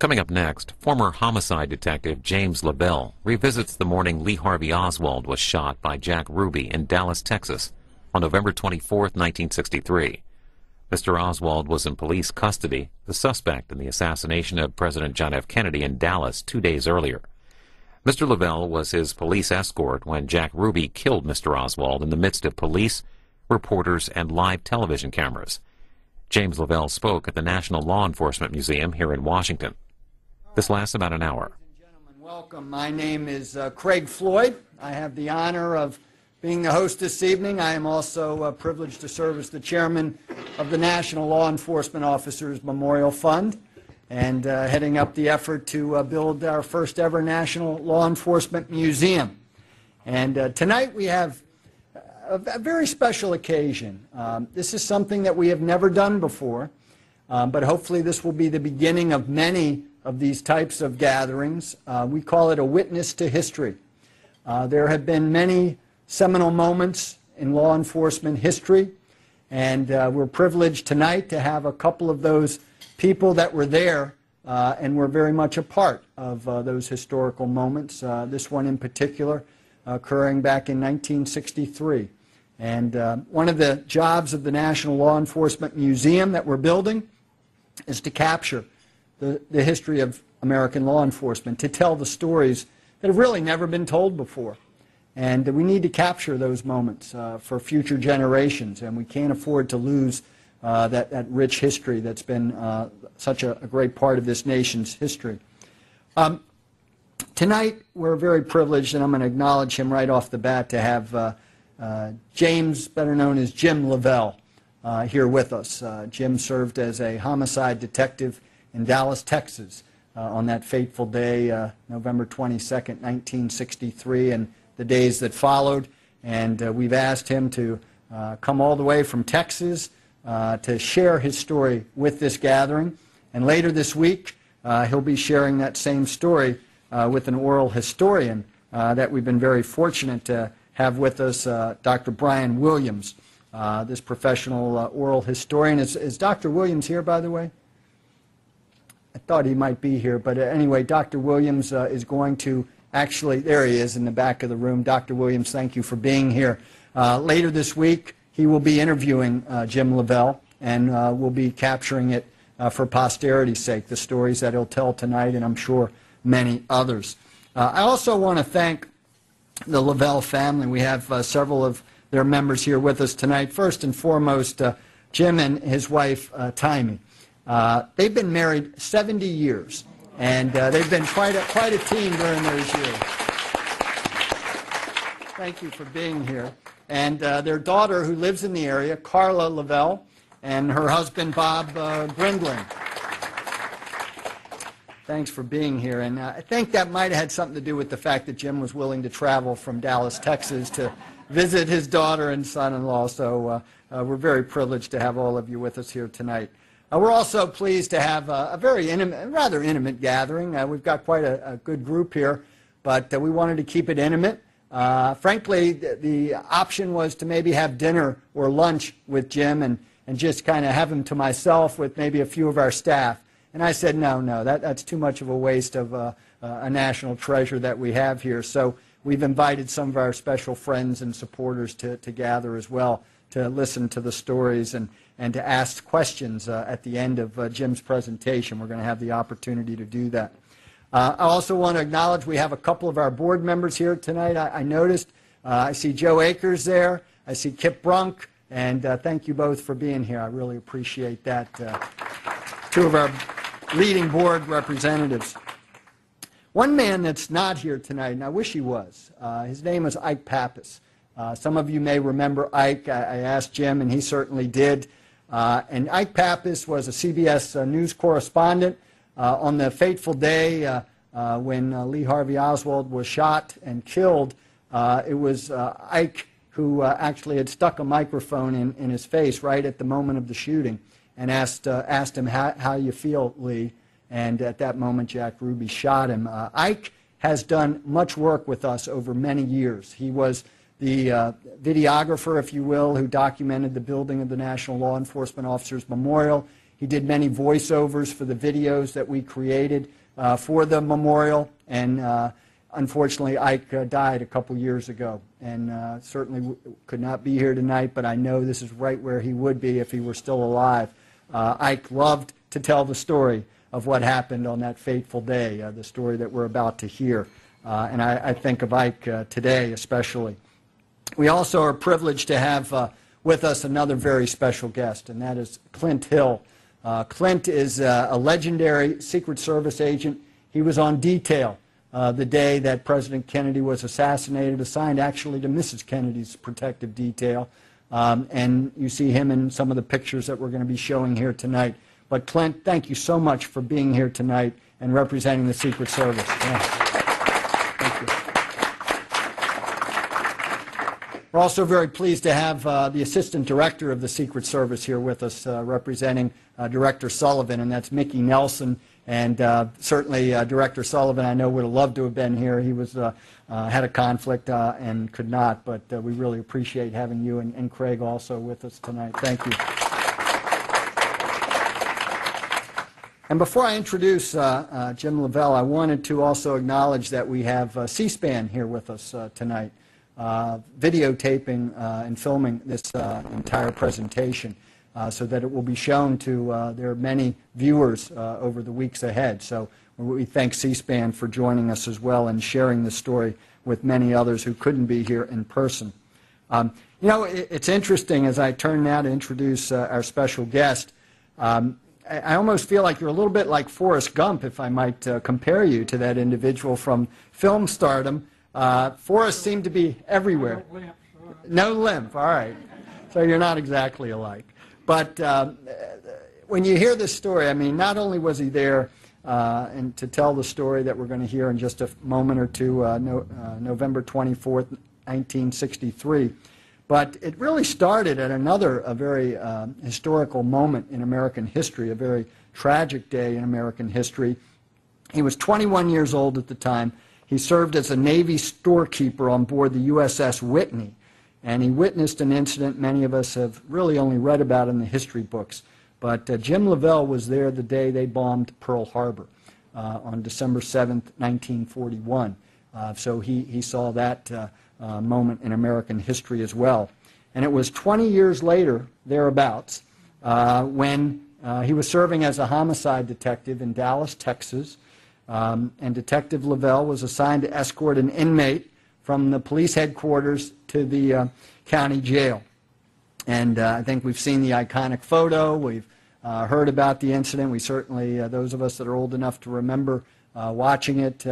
Coming up next, former homicide detective James Leavelle revisits the morning Lee Harvey Oswald was shot by Jack Ruby in Dallas, Texas, on November 24, 1963. Mr. Oswald was in police custody, the suspect in the assassination of President John F. Kennedy in Dallas 2 days earlier. Mr. Leavelle was his police escort when Jack Ruby killed Mr. Oswald in the midst of police, reporters, and live television cameras. James Leavelle spoke at the National Law Enforcement Museum here in Washington. This lasts about an hour. Ladies and gentlemen, welcome. My name is Craig Floyd. I have the honor of being the host this evening. I am also privileged to serve as the chairman of the National Law Enforcement Officers Memorial Fund and heading up the effort to build our first ever National Law Enforcement Museum. And tonight we have a very special occasion. This is something that we have never done before, but hopefully this will be the beginning of many of these types of gatherings. We call it a witness to history. There have been many seminal moments in law enforcement history, and we're privileged tonight to have a couple of those people that were there and were very much a part of those historical moments, this one in particular occurring back in 1963. And one of the jobs of the National Law Enforcement Museum that we're building is to capture the history of American law enforcement, to tell the stories that have really never been told before. And we need to capture those moments for future generations, and we can't afford to lose that rich history that's been such a great part of this nation's history. Tonight, we're very privileged, and I'm going to acknowledge him right off the bat, to have James, better known as Jim Leavelle, here with us. Jim served as a homicide detective in Dallas, Texas, on that fateful day, November 22nd, 1963, and the days that followed. And we've asked him to come all the way from Texas to share his story with this gathering. And later this week, he'll be sharing that same story with an oral historian that we've been very fortunate to have with us, Dr. Brian Williams, this professional oral historian. Is Dr. Williams here, by the way? I thought he might be here, but anyway, Dr. Williams is going to actually, there he is in the back of the room. Dr. Williams, thank you for being here. Later this week, he will be interviewing Jim Leavelle, and we'll be capturing it for posterity's sake, the stories that he'll tell tonight, and I'm sure many others. I also want to thank the Leavelle family. We have several of their members here with us tonight. First and foremost, Jim and his wife, Taimi. They've been married 70 years, and they've been quite a team during those years. Thank you for being here. And their daughter, who lives in the area, Carla Leavelle, and her husband, Bob Grindling. Thanks for being here. And I think that might have had something to do with the fact that Jim was willing to travel from Dallas, Texas, to visit his daughter and son-in-law. So we're very privileged to have all of you with us here tonight. We're also pleased to have a very intimate, rather intimate gathering. We've got quite a good group here, but we wanted to keep it intimate. Frankly, the option was to maybe have dinner or lunch with Jim and just kind of have him to myself with maybe a few of our staff. And I said, no, that's too much of a waste of a national treasure that we have here. So we've invited some of our special friends and supporters to gather as well, to listen to the stories and to ask questions at the end of Jim's presentation. We're going to have the opportunity to do that. I also want to acknowledge we have a couple of our board members here tonight. I noticed, I see Joe Akers there, I see Kip Brunk, and thank you both for being here. I really appreciate that. Two of our leading board representatives. One man that's not here tonight, and I wish he was, his name is Ike Pappas. Some of you may remember Ike. I asked Jim, and he certainly did. And Ike Pappas was a CBS News correspondent on the fateful day when Lee Harvey Oswald was shot and killed. It was Ike who actually had stuck a microphone in his face right at the moment of the shooting and asked him, how you feel, Lee? And at that moment, Jack Ruby shot him. Ike has done much work with us over many years. He was the videographer, if you will, who documented the building of the National Law Enforcement Officers Memorial. He did many voiceovers for the videos that we created for the memorial, and unfortunately Ike died a couple years ago, and certainly could not be here tonight, but I know this is right where he would be if he were still alive. Ike loved to tell the story of what happened on that fateful day, the story that we're about to hear. And I think of Ike today especially. We also are privileged to have with us another very special guest, and that is Clint Hill. Clint is a legendary Secret Service agent. He was on detail the day that President Kennedy was assassinated, assigned actually to Mrs. Kennedy's protective detail. And you see him in some of the pictures that we're going to be showing here tonight. But Clint, thank you so much for being here tonight and representing the Secret Service. Yeah. Thank you. We're also very pleased to have the Assistant Director of the Secret Service here with us, representing Director Sullivan, and that's Mickey Nelson. And certainly Director Sullivan, I know, would have loved to have been here. He was had a conflict and could not, but we really appreciate having you and Craig also with us tonight. Thank you. And before I introduce Jim Leavelle, I wanted to also acknowledge that we have C-SPAN here with us tonight, videotaping and filming this entire presentation so that it will be shown to their many viewers over the weeks ahead. So we thank C-SPAN for joining us as well and sharing this story with many others who couldn't be here in person. You know, it's interesting as I turn now to introduce our special guest. I almost feel like you're a little bit like Forrest Gump, if I might compare you to that individual from film stardom. Forrest seemed to be everywhere. No limp. No limp, all right. So you're not exactly alike. But when you hear this story, I mean, not only was he there and to tell the story that we're going to hear in just a moment or two, November 24th, 1963, but it really started at a very historical moment in American history, a very tragic day in American history. He was 21 years old at the time. He served as a Navy storekeeper on board the USS Whitney, and he witnessed an incident many of us have really only read about in the history books. But Jim Leavelle was there the day they bombed Pearl Harbor on December 7th, 1941. So he saw that moment in American history as well. And it was 20 years later, thereabouts, when he was serving as a homicide detective in Dallas, Texas, and Detective Leavelle was assigned to escort an inmate from the police headquarters to the county jail. And I think we've seen the iconic photo. We've heard about the incident. We certainly, those of us that are old enough to remember watching it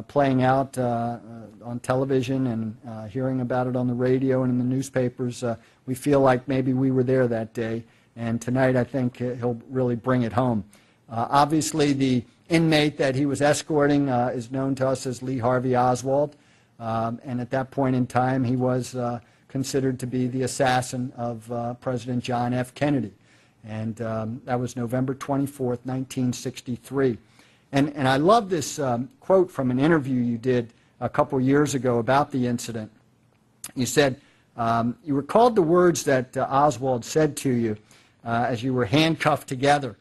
playing out on television and hearing about it on the radio and in the newspapers, we feel like maybe we were there that day. And tonight I think he'll really bring it home. Obviously the inmate that he was escorting is known to us as Lee Harvey Oswald. And at that point in time he was considered to be the assassin of President John F. Kennedy. And that was November 24th, 1963. And I love this quote from an interview you did a couple years ago about the incident. You said, you recalled the words that Oswald said to you as you were handcuffed together.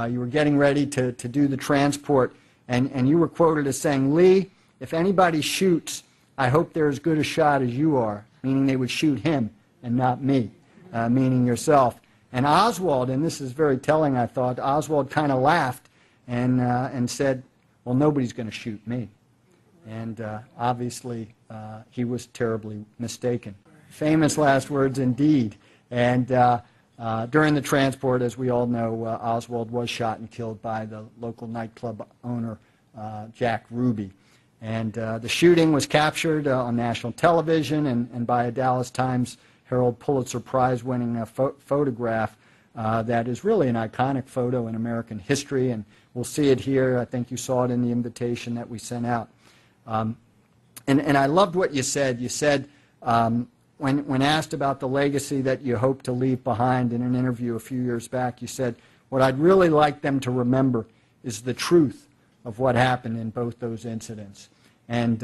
You were getting ready to do the transport, and you were quoted as saying, "Lee, if anybody shoots, I hope they're as good a shot as you are," meaning they would shoot him and not me, meaning yourself. And Oswald, and this is very telling, I thought, Oswald kind of laughed and said, "Well, nobody's going to shoot me." And obviously, he was terribly mistaken. Famous last words indeed. And during the transport, as we all know, Oswald was shot and killed by the local nightclub owner, Jack Ruby. And the shooting was captured on national television and by a Dallas Times Herald Pulitzer Prize-winning photograph that is really an iconic photo in American history, and we'll see it here. I think you saw it in the invitation that we sent out. And I loved what you said. You said, when asked about the legacy that you hope to leave behind in an interview a few years back, you said, "What I'd really like them to remember is the truth of what happened in both those incidents." And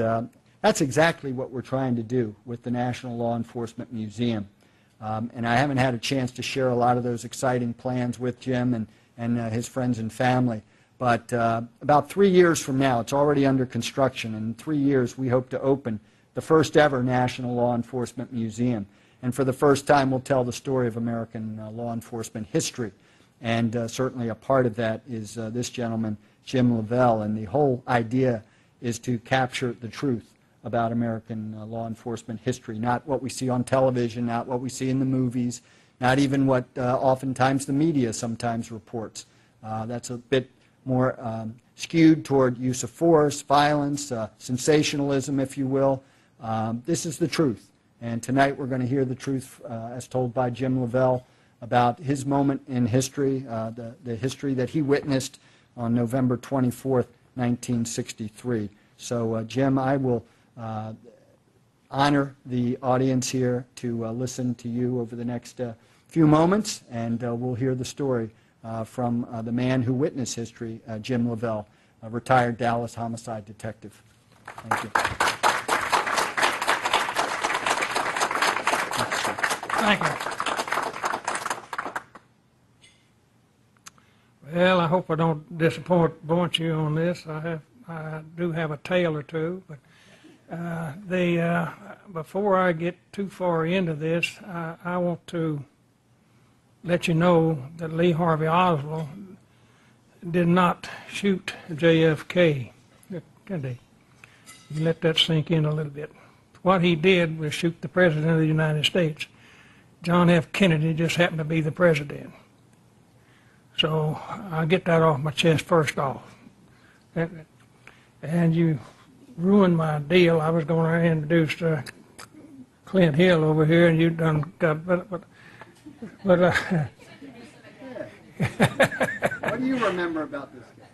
that's exactly what we're trying to do with the National Law Enforcement Museum. And I haven't had a chance to share a lot of those exciting plans with Jim, and his friends and family. But about 3 years from now, it's already under construction, and in 3 years we hope to open the first ever National Law Enforcement Museum. And for the first time, we'll tell the story of American law enforcement history. And certainly a part of that is this gentleman, Jim Leavelle, and the whole idea is to capture the truth about American law enforcement history, not what we see on television, not what we see in the movies, not even what oftentimes the media sometimes reports. That's a bit more skewed toward use of force, violence, sensationalism, if you will. This is the truth. And tonight we're going to hear the truth as told by Jim Leavelle about his moment in history, the history that he witnessed on November 24th, 1963. So, Jim, I will honor the audience here to listen to you over the next few moments, and we'll hear the story from the man who witnessed history, Jim Leavelle, a retired Dallas homicide detective. Thank you. Thank you. Well, I hope I don't disappoint you on this. I do have a tale or two, but before I get too far into this, I want to let you know that Lee Harvey Oswald did not shoot JFK. Did he? You let that sink in a little bit. What he did was shoot the President of the United States. John F. Kennedy just happened to be the president. So I'll get that off my chest first off. And you ruined my deal. I was going to introduce Clint Hill over here, and you done got, but what do you remember about this guy?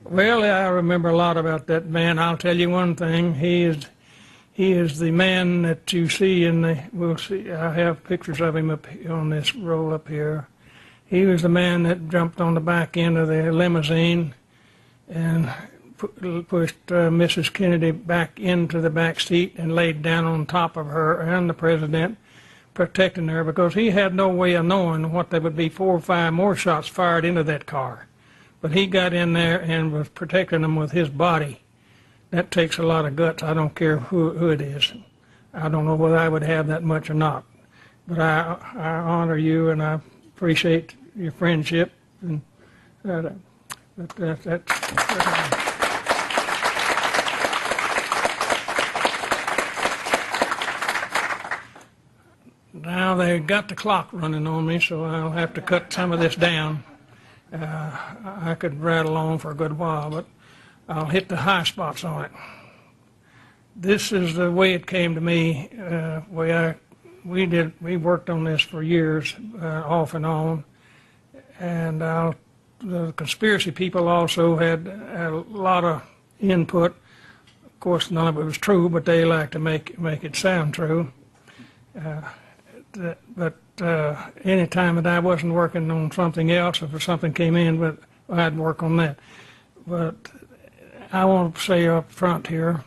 Well, I remember a lot about that man. I'll tell you one thing. He is the man that you see in the, we'll see, I have pictures of him up on this roll up here. He was the man that jumped on the back end of the limousine and pushed Mrs. Kennedy back into the back seat and laid down on top of her and the president, protecting her, because he had no way of knowing what there would be 4 or 5 more shots fired into that car. But he got in there and was protecting them with his body. That takes a lot of guts. I don't care who it is. I don't know whether I would have that much or not. But I honor you, and I appreciate your friendship. And now they got the clock running on me, so I'll have to cut some of this down. I could rattle on for a good while, but I'll hit the high spots on it. This is the way it came to me. We worked on this for years, off and on, and the conspiracy people also had a lot of input. Of course, none of it was true, but they like to make it sound true. But any time that I wasn't working on something else, if something came in, but I'd work on that. But I want to say up front here,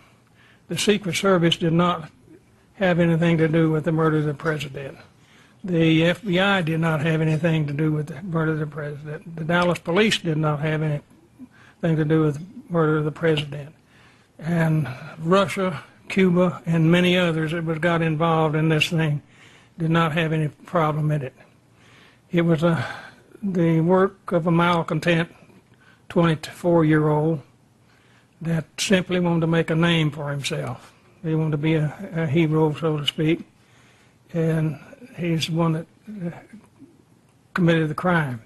the Secret Service did not have anything to do with the murder of the president. The FBI did not have anything to do with the murder of the president. The Dallas police did not have anything to do with the murder of the president. And Russia, Cuba, and many others that got involved in this thing did not have any problem in it. It was the work of a malcontent 24-year-old that simply wanted to make a name for himself. He wanted to be a hero, so to speak, and he's the one that committed the crime.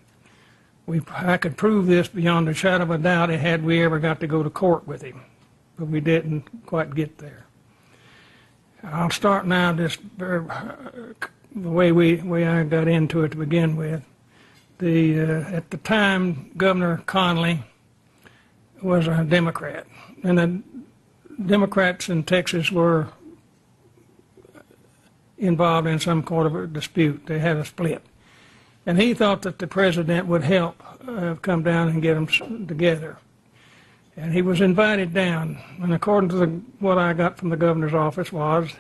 I could prove this beyond a shadow of a doubt had we ever got to go to court with him, but we didn't quite get there. I'll start now just the way I got into it to begin with. At the time, Governor Connally was a Democrat, and the Democrats in Texas were involved in some kind of a dispute. They had a split. And he thought that the president would help come down and get them together. And he was invited down. And according to what I got from the governor's office was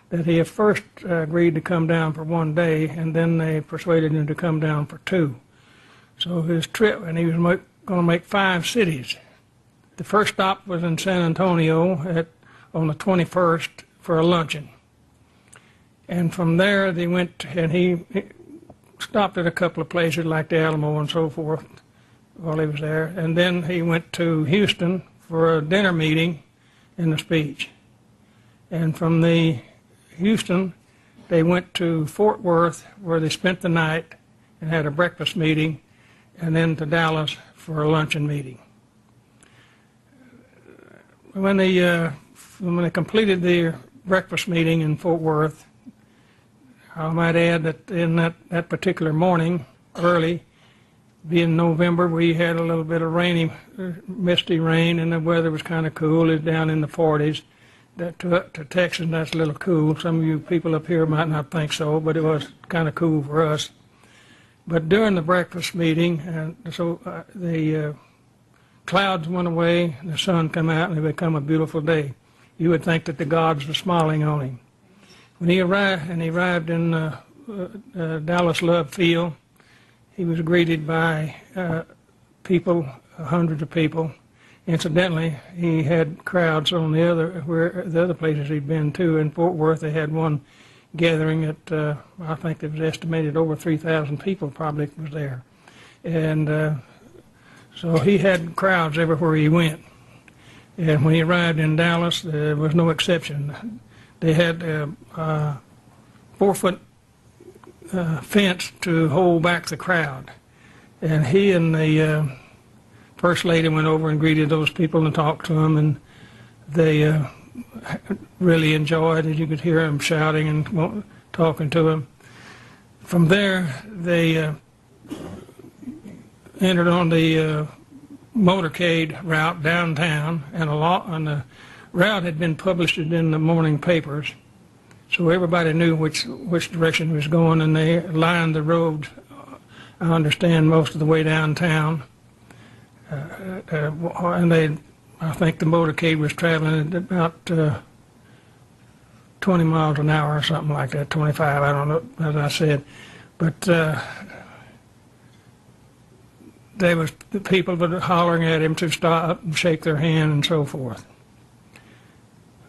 that he had first agreed to come down for 1 day, and then they persuaded him to come down for 2. So his trip, and he was going to make 5 cities. The first stop was in San Antonio on the 21st for a luncheon. And from there they went, and he stopped at a couple of places like the Alamo and so forth while he was there. And then he went to Houston for a dinner meeting and a speech. And from the Houston, they went to Fort Worth, where they spent the night and had a breakfast meeting, and then to Dallas for a luncheon meeting. When they completed the breakfast meeting in Fort Worth, I might add that in that particular morning, early, being November, we had a little bit of rainy, misty rain, and the weather was kind of cool. It's down in the 40s. To Texas, that's a little cool. Some of you people up here might not think so, but it was kind of cool for us. But during the breakfast meeting, the clouds went away, the sun came out, and it became a beautiful day. You would think that the gods were smiling on him. When he arrived in Dallas Love Field, he was greeted by people, hundreds of people. Incidentally, he had crowds on the other places he'd been to. In Fort Worth, they had one gathering at, I think it was estimated over 3,000 people probably was there. And so he had crowds everywhere he went. And when he arrived in Dallas, there was no exception. They had a 4-foot fence to hold back the crowd. And he and the First Lady went over and greeted those people and talked to them, and they really enjoyed it. You could hear them shouting and talking to him. From there, they entered on the motorcade route downtown, and the route had been published in the morning papers, so everybody knew which direction it was going, and they lined the road, I understand, most of the way downtown. And I think the motorcade was traveling at about 20 miles an hour or something like that, 25, I don't know, as I said. But the people were hollering at him to stop and shake their hand and so forth.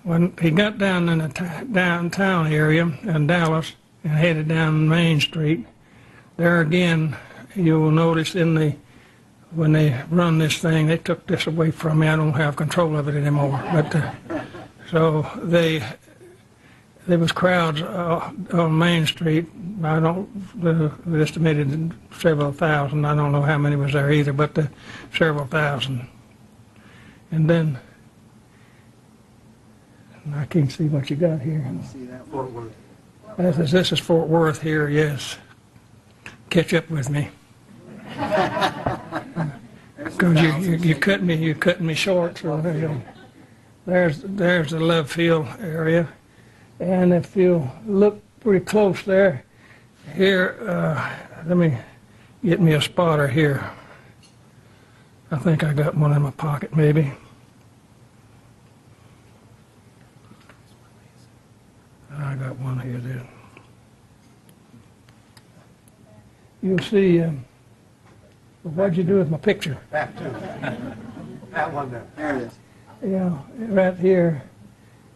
When he got down in the downtown area in Dallas and headed down Main Street, there again you will notice when they run this thing, they took this away from me. I don't have control of it anymore. But so there was crowds on Main Street. They estimated several thousand. I don't know how many was there either, but several thousand. And then I can't see what you got here. See that Fort Worth. This is Fort Worth here. Yes. Catch up with me. Because you cut me short. So there's the Love Field area, and if you look pretty close there, here, let me get me a spotter here. I think I got one in my pocket, maybe. I got one here then. You'll see. What'd you do with my picture? That too. That one there. There it is. Yeah, right here.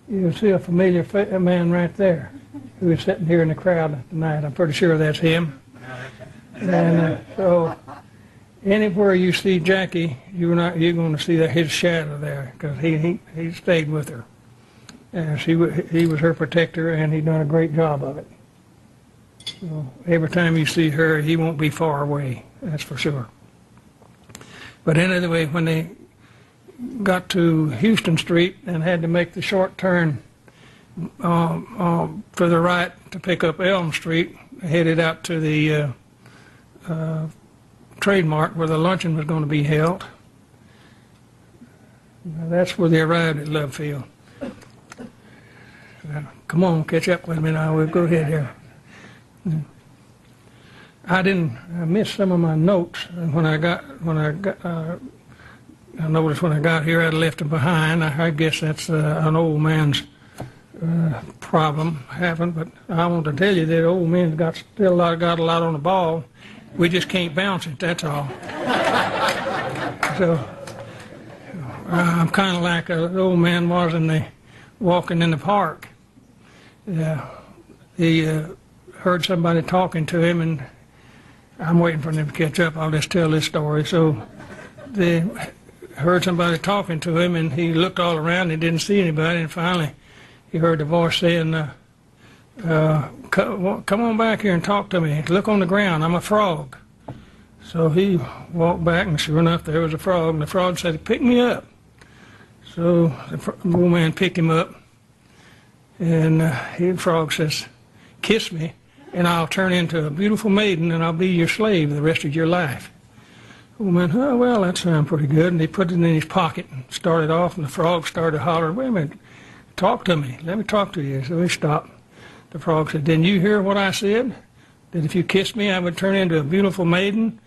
You'll see a familiar man right there who is sitting here in the crowd tonight. I'm pretty sure that's him. And so anywhere you see Jackie, you're going to see his shadow there, because he stayed with her. And he was her protector, and he done a great job of it. So every time you see her, he won't be far away, that's for sure. But anyway, when they got to Houston Street and had to make the short turn to the right to pick up Elm Street, headed out to the Trademark where the luncheon was going to be held. Now, that's where they arrived at Love Field. Come on, catch up with me now. We'll go ahead here. I missed some of my notes I noticed when I got here I'd left them behind. I guess that's an old man's problem having, but I want to tell you that old man's got a lot on the ball, We just can't bounce it, that's all. So I'm kind of like the old man was in the walking in the park. He heard somebody talking to him, and I'm waiting for them to catch up. I'll just tell this story. So they heard somebody talking to him, and he looked all around. He didn't see anybody, and finally he heard the voice saying, come on back here and talk to me. Look on the ground. I'm a frog. So he walked back, and sure enough, there was a frog. And the frog said, pick me up. So the old man picked him up, and the frog says, kiss me, and I'll turn into a beautiful maiden, and I'll be your slave the rest of your life. The old man, oh, well, that sounds pretty good. And he put it in his pocket and started off, and the frog started hollering, wait a minute, talk to me. Let me talk to you. So he stopped. The frog said, didn't you hear what I said? That if you kissed me, I would turn into a beautiful maiden,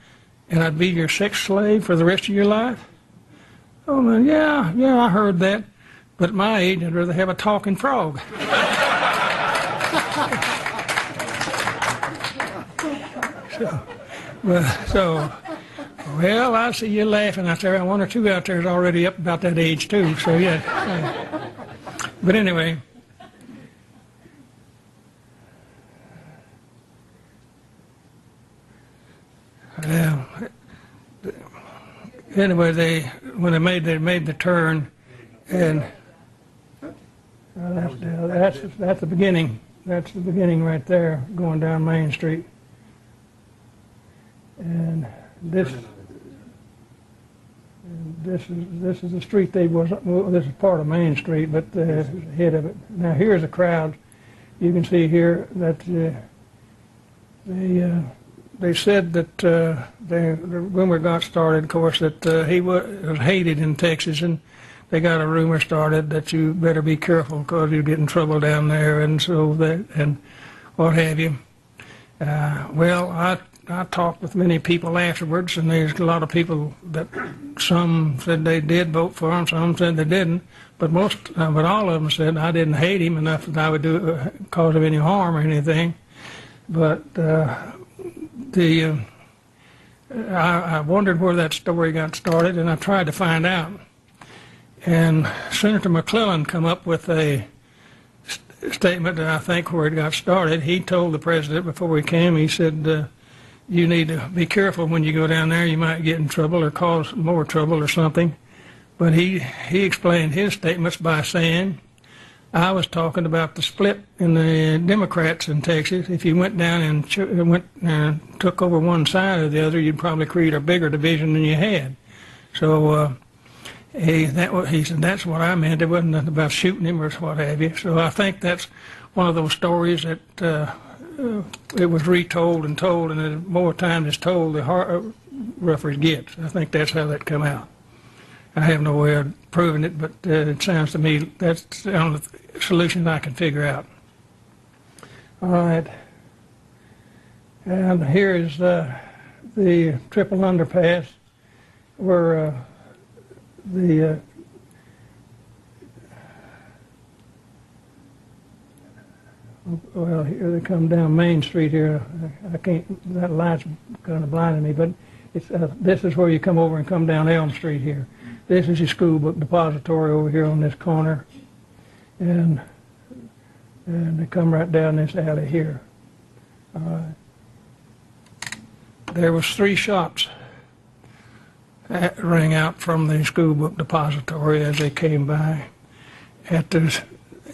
and I'd be your sex slave for the rest of your life? Oh, man, yeah, I heard that. But at my age, I'd rather have a talking frog. Well, I see you laughing out there. One or two out there is already up about that age, too. So, yeah. But anyway. Anyway, when they made the turn, and that's the beginning. That's the beginning right there, going down Main Street. And this is the street they was. Well, this is part of Main Street, but the head of it. Now here's a crowd. You can see here that they said that the rumor got started, of course, that he was hated in Texas, and they got a rumor started that you better be careful because you get in trouble down there, and so that and what have you. Well, I talked with many people afterwards, and there's a lot of people that some said they did vote for him, some said they didn't, but all of them said I didn't hate him enough that I would cause him any harm or anything. But I wondered where that story got started, and I tried to find out. And Senator McClellan come up with a statement that I think where it got started. He told the president before he came, he said, you need to be careful when you go down there. You might get in trouble or cause more trouble or something. But he explained his statements by saying, I was talking about the split in the Democrats in Texas. If you went down and took over one side or the other, you'd probably create a bigger division than you had. So he said, that's what I meant. It wasn't nothing about shooting him or what have you. So I think that's one of those stories that it was retold and told, and the more time it's told, the rougher it gets. I think that's how that come out. I have no way of proving it, but it sounds to me that's the only solution I can figure out. All right. And here is the triple underpass where well, here they come down Main Street here. I can't, that light's kind of blinding me, but it's, this is where you come over and come down Elm Street here. This is your school book depository over here on this corner. And they come right down this alley here. There was 3 shots that rang out from the school book depository as they came by. At the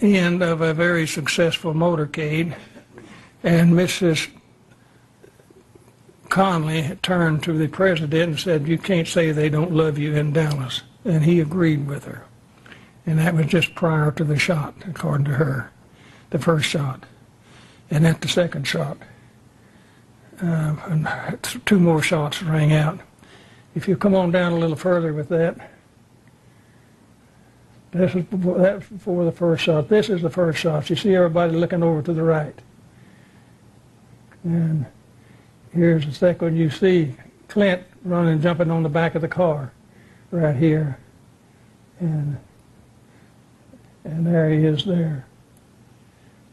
end of a very successful motorcade, and Mrs. Conley turned to the president and said, you can't say they don't love you in Dallas. And he agreed with her. And that was just prior to the shot, according to her, the first shot. And at the second shot, 2 more shots rang out. If you come on down a little further with that, that's before the first shot. This is the first shot. You see everybody looking over to the right. And here's the second. You see Clint running, jumping on the back of the car right here. And there he is there.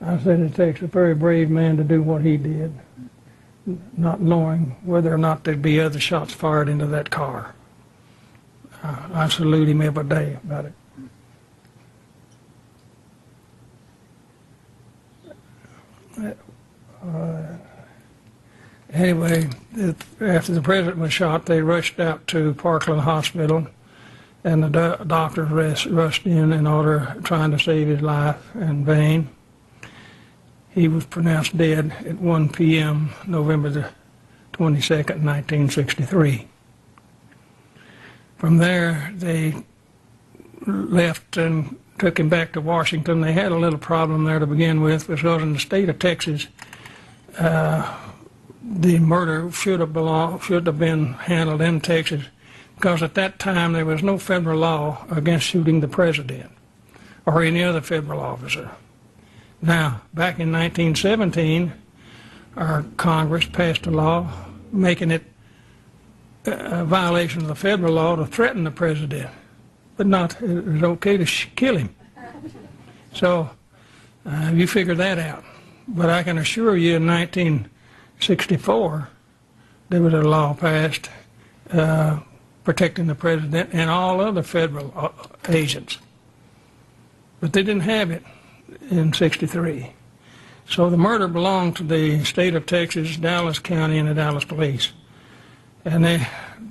I said it takes a very brave man to do what he did. not knowing whether or not there'd be other shots fired into that car. I salute him every day about it. Anyway, after the president was shot, they rushed out to Parkland Hospital, and the doctors rushed in order trying to save his life in vain. He was pronounced dead at 1 p.m. November the 22nd, 1963. From there, they left and took him back to Washington. They had a little problem there to begin with, because in the state of Texas, the murder should have been handled in Texas, because at that time there was no federal law against shooting the president or any other federal officer. Now, back in 1917, our Congress passed a law making it a violation of the federal law to threaten the president, but not, it was okay to kill him. So you figure that out. But I can assure you in 1964, there was a law passed protecting the president and all other federal agents. But they didn't have it in 63. So the murder belonged to the state of Texas, Dallas County, and the Dallas Police. And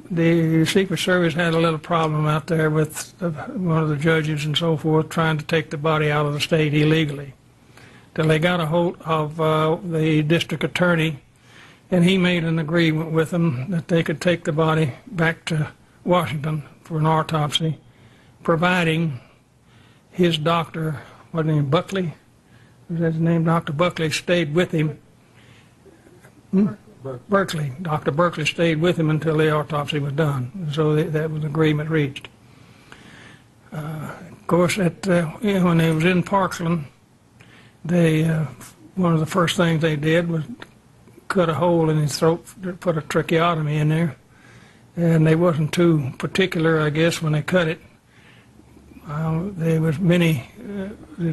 the Secret Service had a little problem out there with one of the judges and so forth trying to take the body out of the state illegally. Till they got a hold of the district attorney, and he made an agreement with them that they could take the body back to Washington for an autopsy, providing his doctor, what name, Buckley? Was that his name? Dr. Buckley stayed with him. Berkeley. Dr. Berkeley stayed with him until the autopsy was done. So that was an agreement reached. Of course, when they was in Parkland, one of the first things they did was cut a hole in his throat, put a tracheotomy in there, and they wasn't too particular, I guess, when they cut it. There'd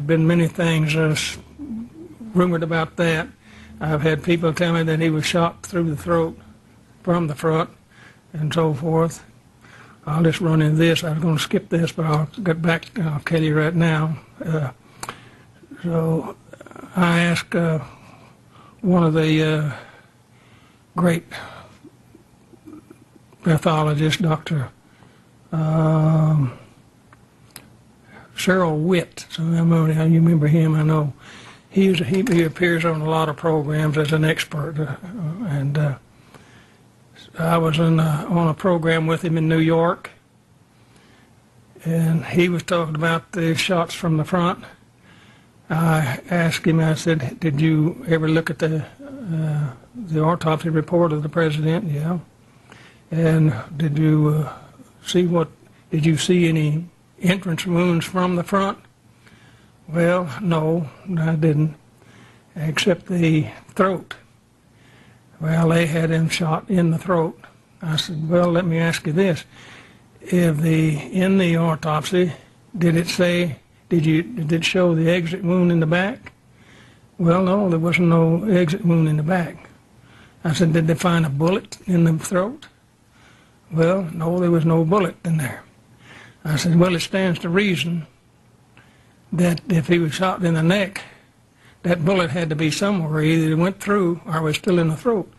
been many things rumored about that. I've had people tell me that he was shot through the throat from the front and so forth. I'll just run into this. I was going to skip this, but I'll get back and I'll tell you right now. So I asked one of the great pathologists, Dr. Cyril Witt. So you remember him, I know. He appears on a lot of programs as an expert, and I was on a program with him in New York, and he was talking about the shots from the front. I asked him, I said, did you ever look at the autopsy report of the president? Yeah. And did you did you see any entrance wounds from the front? Well, no, I didn't, except the throat. Well, they had him shot in the throat. I said, well, let me ask you this. In the autopsy, did it show the exit wound in the back? Well, no, there wasn't no exit wound in the back. I said, did they find a bullet in the throat? Well, no, there was no bullet in there. I said, well, it stands to reason that if he was shot in the neck, that bullet had to be somewhere. Either it went through or was still in the throat.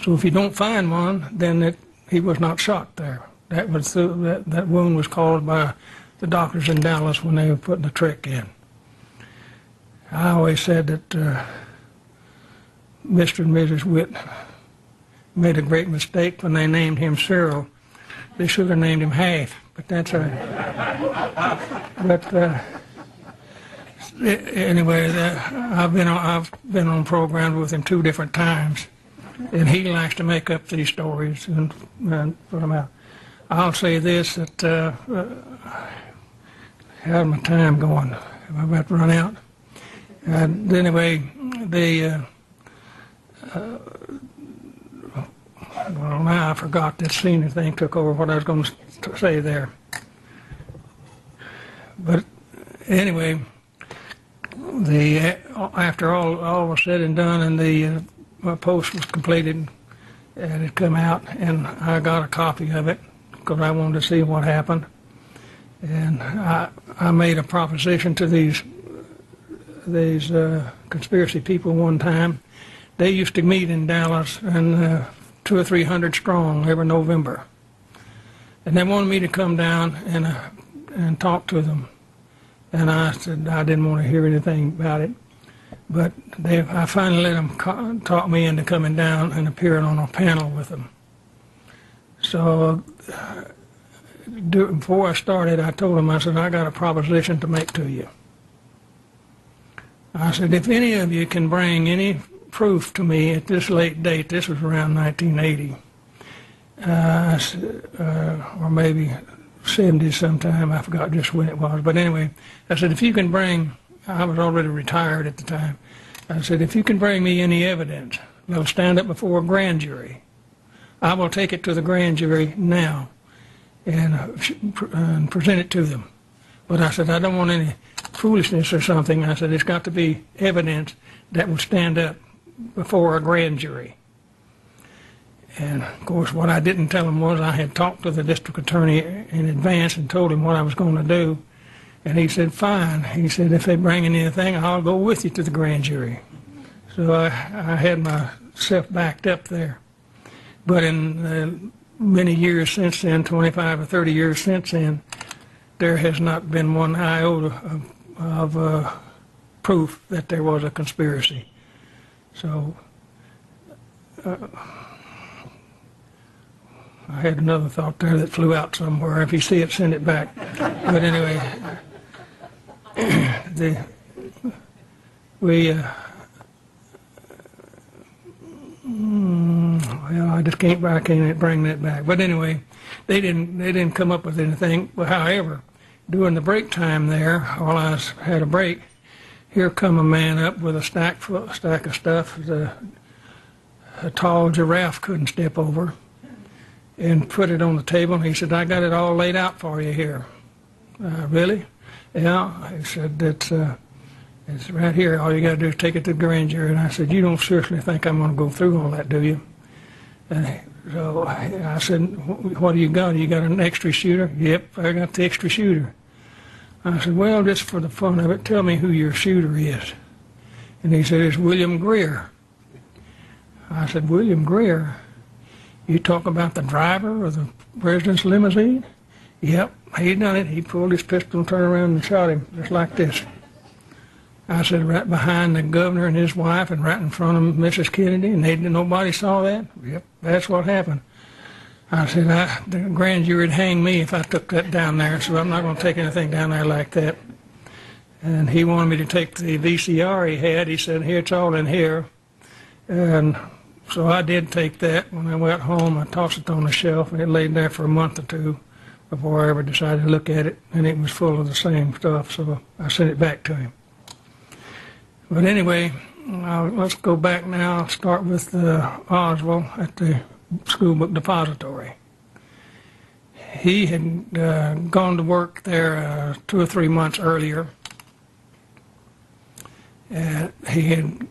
So if you don't find one, then he was not shot there. That wound was called by the doctors in Dallas when they were putting the trick in. I always said that Mr. and Mrs. Witt made a great mistake when they named him Cyril. They should have named him Half, but that's all right. But anyway, I've been on programs with him 2 different times, and he likes to make up these stories and put them out. I'll say this, that how's my time going? Am I about to run out? Anyway, well, now I forgot this senior thing took over what I was going to say there. But anyway, after all was said and done, and the my post was completed and it come out, and I got a copy of it because I wanted to see what happened. And I made a proposition to these conspiracy people one time. They used to meet in Dallas, and 200 or 300 strong every November. And they wanted me to come down and talk to them. And I said I didn't want to hear anything about it. But I finally let them talk me into coming down and appearing on a panel with them. So before I started, I told them, I said, I got a proposition to make to you. I said, if any of you can bring any proof to me at this late date, this was around 1980, or maybe 70 sometime, I forgot just when it was. But anyway, I said, if you can bring, I was already retired at the time, I said, if you can bring me any evidence that'll stand up before a grand jury, I will take it to the grand jury now and present it to them. But I said, I don't want any foolishness or something. I said, it's got to be evidence that will stand up before a grand jury. And of course, what I didn't tell him was I had talked to the district attorney in advance and told him what I was going to do. And he said, fine. He said, if they bring anything, I'll go with you to the grand jury. So I had myself backed up there. But in many years since then, 25 or 30 years since then, there has not been one iota of proof that there was a conspiracy. So I had another thought there that flew out somewhere. If you see it, send it back. But anyway, well, I can't bring that back. But anyway, they didn't come up with anything. But however, during the break time there, while I had a break, here come a man up with a stack of stuff that a tall giraffe couldn't step over, and put it on the table. And he said, I got it all laid out for you here. Really? Yeah. He said, it's right here. All you got to do is take it to the grand jury. And I said, you don't seriously think I'm going to go through all that, do you? And so I said, what do you got? You got an extra shooter? Yep, I got the extra shooter. I said, well, just for the fun of it, tell me who your shooter is. And he said, it's William Greer. I said, William Greer? You talk about the driver of the president's limousine? Yep, he done it. He pulled his pistol and turned around and shot him, just like this. I said, right behind the governor and his wife and right in front of Mrs. Kennedy, and nobody saw that? Yep, that's what happened. I said, the grand jury would hang me if I took that down there, so I'm not going to take anything down there like that. And he wanted me to take the VCR he had. He said, here, it's all in here. And so I did take that. When I went home, I tossed it on the shelf, and it laid there for a month or two before I ever decided to look at it, and it was full of the same stuff, so I sent it back to him. But anyway, let's go back now. I'll start with Oswald at the school book depository. He had gone to work there 2 or 3 months earlier. He had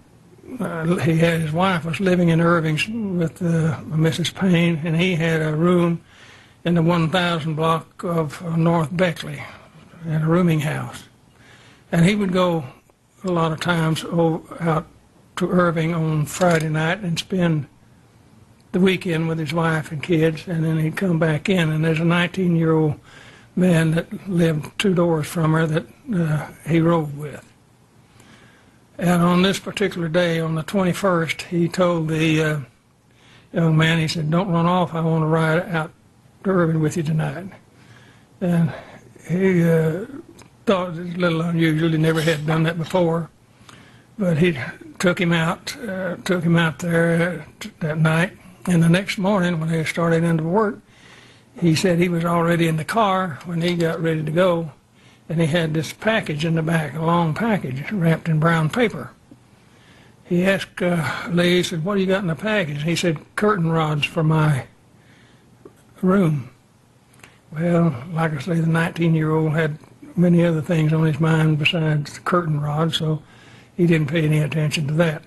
his wife was living in Irving with Mrs. Payne, and he had a room in the 1000 block of North Beckley in a rooming house. And he would go a lot of times out to Irving on Friday night and spend the weekend with his wife and kids, and then he'd come back in. And there's a 19-year-old man that lived 2 doors from her that he rode with. And on this particular day, on the 21st, he told the young man, he said, don't run off, I want to ride out to Irving with you tonight. And he thought it was a little unusual. He never had done that before. But he took him out there that night. And the next morning, when they started into work, he said he was already in the car when he got ready to go. And he had this package in the back, a long package wrapped in brown paper. He asked Lee, he said, what do you got in the package? He said, curtain rods for my room. Well, like I say, the 19-year-old had many other things on his mind besides the curtain rod, so he didn't pay any attention to that.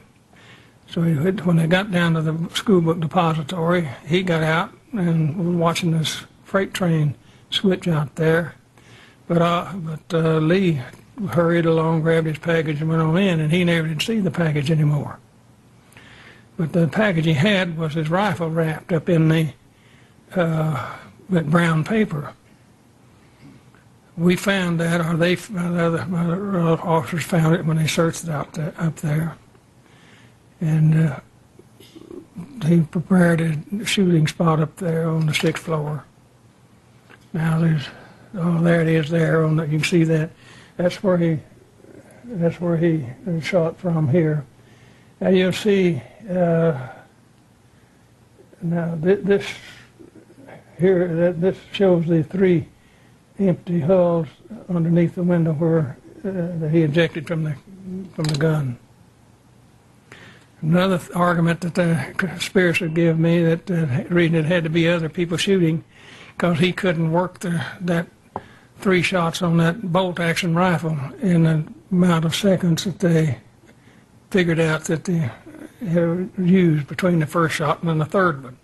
So when they got down to the school book depository, he got out and was watching this freight train switch out there. But Lee hurried along, grabbed his package, and went on in, and he never did see the package anymore. But the package he had was his rifle wrapped up in that brown paper. We found that, or the other officers found it when they searched it up there. And he prepared a shooting spot up there on the 6th floor. Now there it is there. You can see that. That's where he shot from here. Now you'll see. Now this shows the 3 empty hulls underneath the window where that he ejected from the gun. Another argument that the conspirator gave me, that the reason it had to be other people shooting, because he couldn't work that 3 shots on that bolt-action rifle in the amount of seconds that they figured out that they had used between the first shot and then the third one.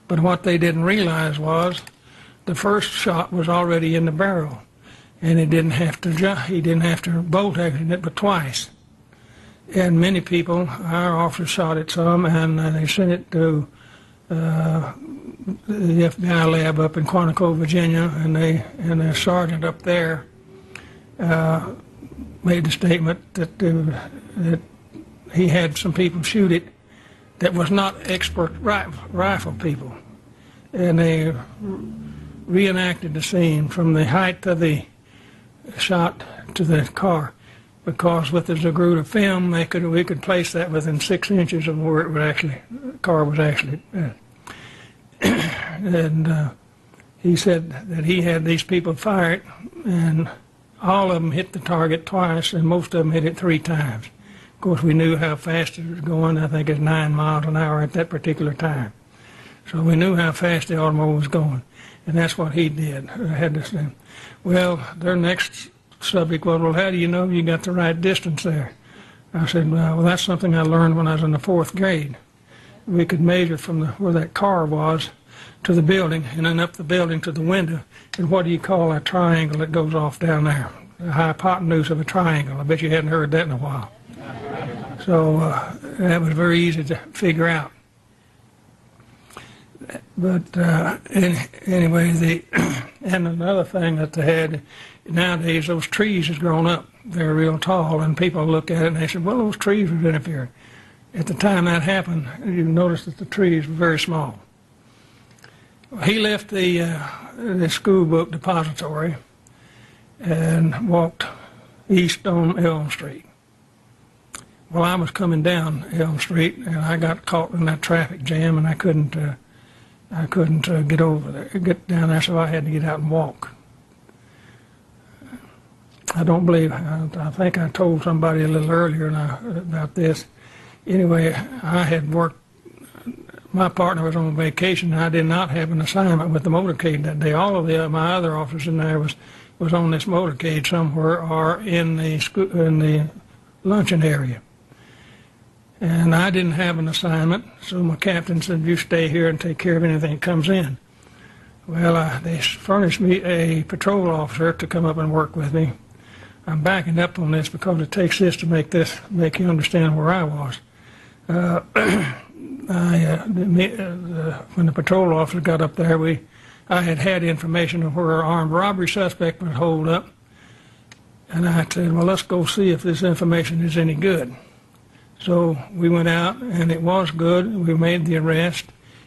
But what they didn't realize was the first shot was already in the barrel, and he didn't have to bolt-action it but twice. And many people, our officers shot it some, and they sent it to the FBI lab up in Quantico, Virginia, and the sergeant up there made the statement that he had some people shoot it that was not expert rifle people, and they reenacted the scene from the height of the shot to the car, because with the Zagruda film, we could place that within 6 inches of where the car was actually at. And he said that he had these people fire it, and all of them hit the target twice, and most of them hit it 3 times. Of course, we knew how fast it was going. I think it's 9 miles an hour at that particular time. So we knew how fast the automobile was going, and that's what he did. Had to say, well, their next subject was, well, how do you know you got the right distance there? I said, well, that's something I learned when I was in the 4th grade. We could measure from where that car was to the building, and then up the building to the window. And what do you call that triangle that goes off down there? The hypotenuse of a triangle. I bet you hadn't heard that in a while. So that was very easy to figure out. But anyway, and another thing that they had, nowadays those trees has grown up. They're real tall, and people look at it and they said, well, those trees was interfering. At the time that happened, you noticed that the trees were very small. He left the school book depository and walked east on Elm Street. Well, I was coming down Elm Street, and I got caught in that traffic jam, and I couldn't get down there, so I had to get out and walk. I think I told somebody a little earlier about this. Anyway, I had worked, my partner was on vacation, and I did not have an assignment with the motorcade that day. All of my other officers in there was on this motorcade somewhere or in the luncheon area. And I didn't have an assignment, so my captain said, you stay here and take care of anything that comes in. Well, they furnished me a patrol officer to come up and work with me. I'm backing up on this because it takes this to make you understand where I was. When the patrol officer got up there, I had information of where our armed robbery suspect was holed up, and I said, well, let's go see if this information is any good. So we went out, and it was good. We made the arrest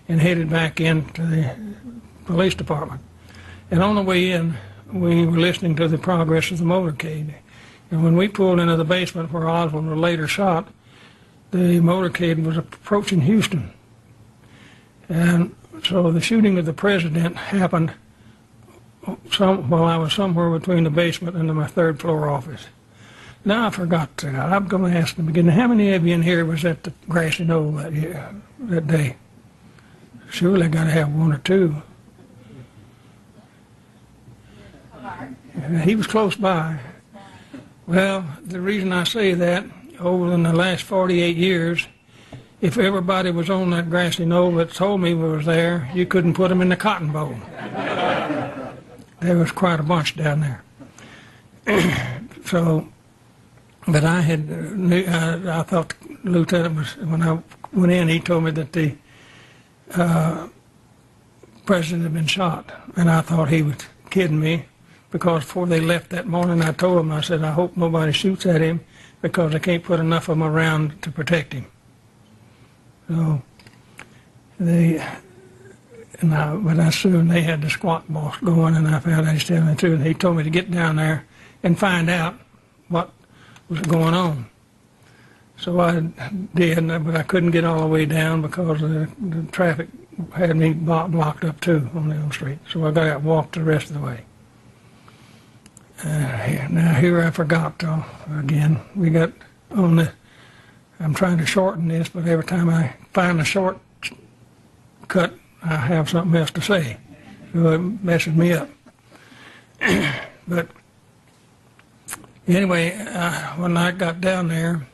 and headed back into the police department. And on the way in, we were listening to the progress of the motorcade. And when we pulled into the basement where Oswald was later shot, the motorcade was approaching Houston. And so the shooting of the president happened while I was somewhere between the basement and my 3rd floor office. Now I forgot to. I'm going to ask them again. How many of you in here was at the grassy knoll that day? Surely got to have 1 or 2. He was close by. Well, the reason I say that, over in the last 48 years, if everybody was on that grassy knoll that told me we was there, you couldn't put them in the cotton bowl. There was quite a bunch down there. So, but I thought the lieutenant was, when I went in, he told me that the president had been shot. And I thought he was kidding me, because before they left that morning, I told him, I said, I hope nobody shoots at him, because I can't put enough of them around to protect him. So, but I soon they had the squat boss going, and I found out he's telling the truth. He told me to get down there and find out what was going on. So I did, but I couldn't get all the way down because the traffic had me blocked up too on the old street. So I got out and walked the rest of the way. Now here I forgot again. We got on the. I'm trying to shorten this, but every time I find a short cut, I have something else to say, so it messes me up. But anyway, when I got down there,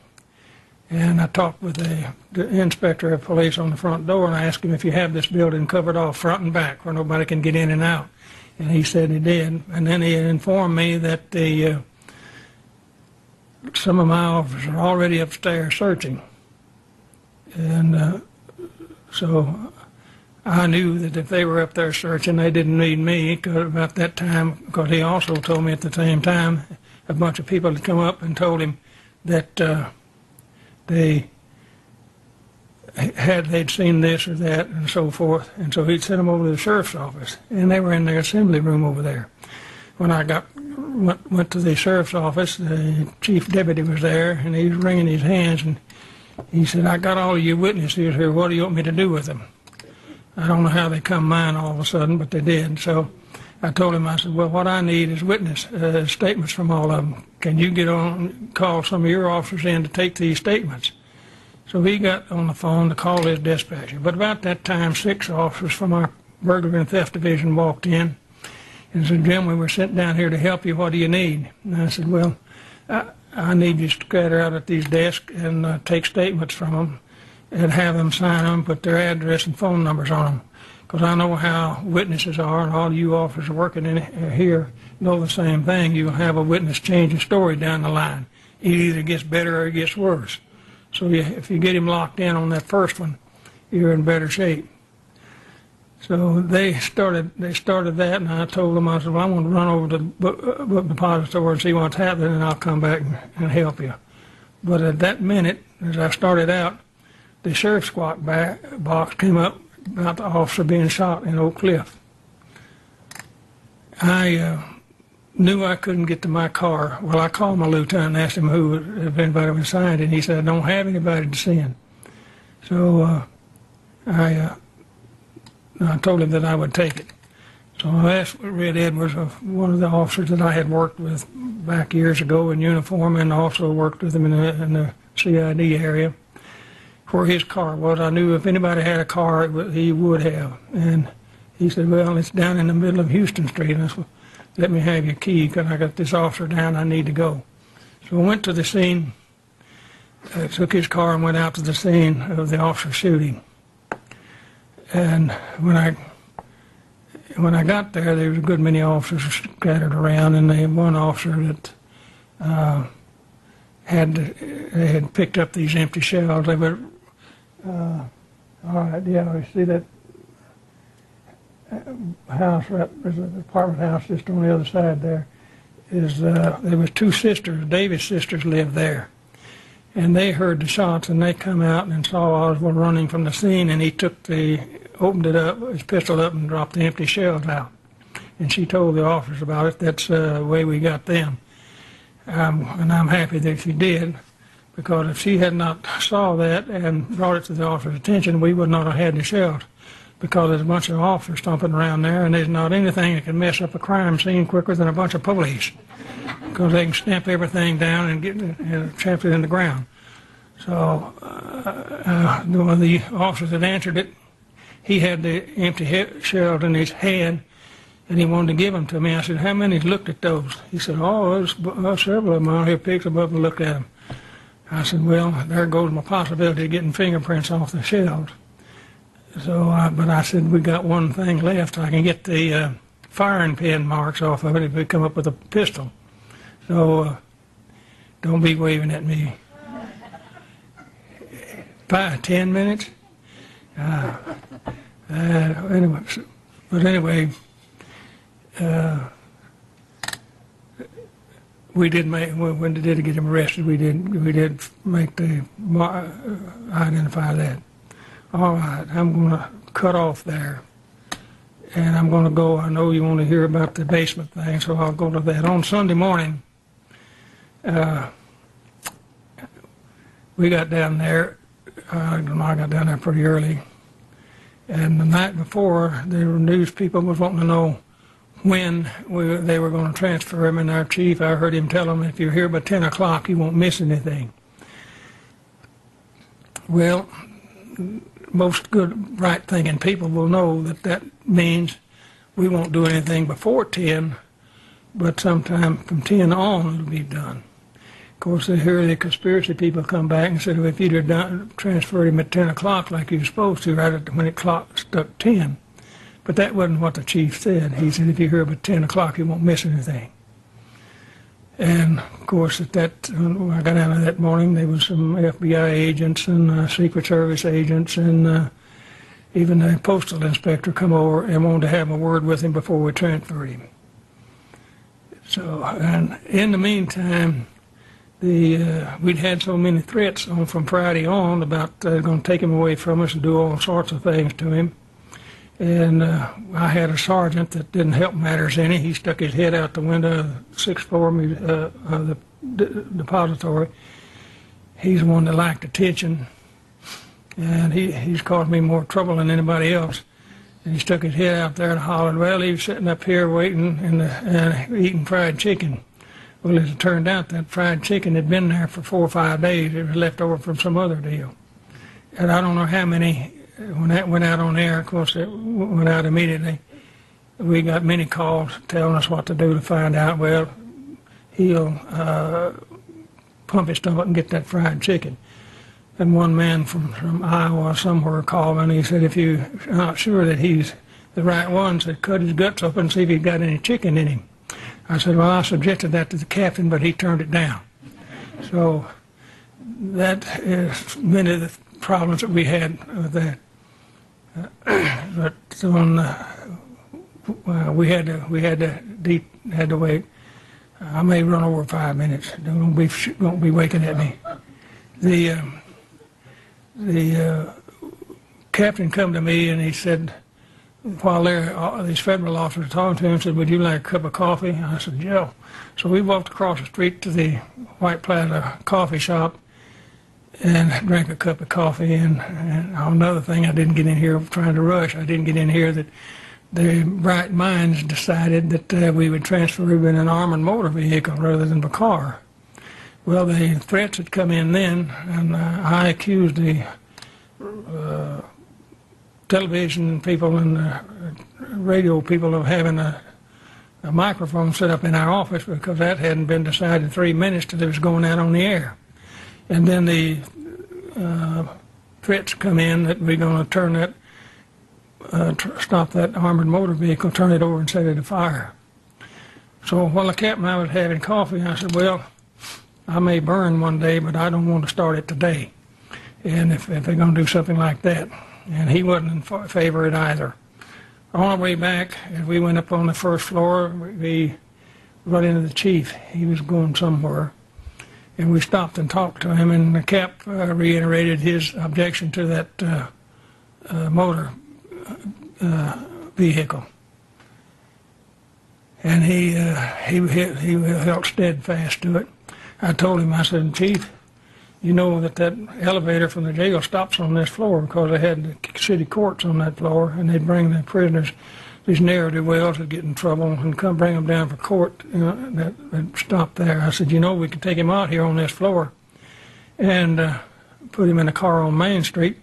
and I talked with the inspector of police on the front door, and I asked him if you have this building covered off front and back where nobody can get in and out. And he said he did. And then he informed me that some of my officers are already upstairs searching. And so I knew that if they were up there searching, they didn't need me about that time, because he also told me at the same time a bunch of people had come up and told him that they'd seen this or that and so forth, and so he'd sent them over to the sheriff's office, and they were in their assembly room over there. When I went to the sheriff's office, the chief deputy was there, and he was wringing his hands, and he said, I got all of your witnesses here, what do you want me to do with them? I don't know how they come mine all of a sudden, but they did. So I told him, I said, well, what I need is witness statements from all of them. Can you get on, call some of your officers in to take these statements? So he got on the phone to call his dispatcher. But about that time, 6 officers from our burglary and theft division walked in and said, Jim, we were sent down here to help you. What do you need? And I said, well, I need you to scatter out at these desks and take statements from them and have them sign them, put their address and phone numbers on them. Because I know how witnesses are, and all you officers working in here know the same thing. You'll have a witness change a story down the line. It either gets better or it gets worse. So if you get him locked in on that first one, you're in better shape. So they started that, and I told them, I said, well, I'm going to run over to the book depository and see what's happening, and I'll come back and help you. But at that minute, as I started out, the sheriff's squad box came up about the officer being shot in Oak Cliff. I knew I couldn't get to my car. Well, I called my lieutenant and asked him if anybody was signed, and he said, I don't have anybody to send. So I told him that I would take it. So I asked Red Edwards, one of the officers that I had worked with back years ago in uniform, and also worked with him in the CID area, where his car was. I knew if anybody had a car, he would have. And he said, well, it's down in the middle of Houston Street. And I said, let me have your key, because I got this officer down, I need to go. So I went to the scene, took his car and went out to the scene of the officer shooting. And when I got there, there was a good many officers scattered around, and they had one officer that they had picked up these empty shells. They were, all right, yeah, you see that house, right, there's an apartment house just on the other side there. There was 2 sisters, Davis sisters lived there. And they heard the shots, and they come out and saw Oswald running from the scene, and he opened it up, his pistol up, and dropped the empty shells out. And she told the officers about it. That's the way we got them. And I'm happy that she did, because if she had not saw that and brought it to the officer's attention, we would not have had the shells, because there's a bunch of officers stomping around there, and there's not anything that can mess up a crime scene quicker than a bunch of police, because they can stamp everything down and get tramp it in the ground. So one of the officers that answered it, he had the empty shells in his hand, and he wanted to give them to me. I said, how many looked at those? He said, oh, there's several of them out here, picked them up and looked at them. I said, well, there goes my possibility of getting fingerprints off the shelves. So, but I said, we got one thing left. I can get the firing pin marks off of it if we come up with a pistol. So, don't be waving at me. 10 minutes? Anyway, but anyway, we did make, when we did get him arrested, we did make the, identify that. All right, I'm going to cut off there. And I'm going to go, I know you want to hear about the basement thing, so I'll go to that. On Sunday morning, we got down there, I got down there pretty early. And the night before, the news people was wanting to know when they were going to transfer him, and our chief, I heard him tell them, if you're here by 10 o'clock, you won't miss anything. Well, most good, right-thinking people will know that that means we won't do anything before 10, but sometime from 10 on it'll be done. Of course, they hear the conspiracy people come back and said, well, if you'd have done, transferred him at 10 o'clock like you were supposed to, right at when the clock struck 10. But that wasn't what the chief said. He said, if you're here by 10 o'clock, you won't miss anything. And, of course, when I got down there that morning, there was some FBI agents and Secret Service agents and even the postal inspector come over and wanted to have a word with him before we transferred him. So, and in the meantime, we'd had so many threats from Friday on about going to take him away from us and do all sorts of things to him. And I had a sergeant that didn't help matters any. He stuck his head out the window of the sixth floor of the depository. He's the one that liked attention, and he's caused me more trouble than anybody else. And he stuck his head out there and hollered, well, he was sitting up here waiting and eating fried chicken. Well, as it turned out, that fried chicken had been there for 4 or 5 days. It was left over from some other deal. And I don't know how many. When that went out on air, of course, it went out immediately. We got many calls telling us what to do to find out. Well, he'll pump his stomach and get that fried chicken. And one man from Iowa somewhere called me, and he said, if you're not sure that he's the right one, said cut his guts open and see if he's got any chicken in him. I said, well, I suggested that to the captain, but he turned it down. So that is many of the problems that we had with that. But on, we had to wait. I may run over 5 minutes. Don't be waking at me. The captain come to me and he said, while these federal officers were talking to him, said, would you like a cup of coffee? I said, yeah. So we walked across the street to the White Plaza coffee shop and drank a cup of coffee. And another thing, I didn't get in here trying to rush. I didn't get in here that the bright minds decided that we would transfer him in an armored motor vehicle rather than a car. Well, the threats had come in then, and I accused the television people and the radio people of having a microphone set up in our office because that hadn't been decided 3 minutes till it was going out on the air. And then the threats come in that we're going to turn that, stop that armored motor vehicle, turn it over and set it afire. So while the captain and I was having coffee, I said, well, I may burn one day, but I don't want to start it today. And if they're going to do something like that. And he wasn't in favor of it either. On our way back, as we went up on the first floor, we run into the chief. He was going somewhere. And we stopped and talked to him, and the cap reiterated his objection to that motor vehicle. And he held steadfast to it. I told him, I said, Chief, you know that elevator from the jail stops on this floor because they had the city courts on that floor, and they'd bring the prisoners, these ne'er-do-wells would get in trouble and come bring them down for court, that stop there. I said, you know, we could take him out here on this floor and put him in a car on Main Street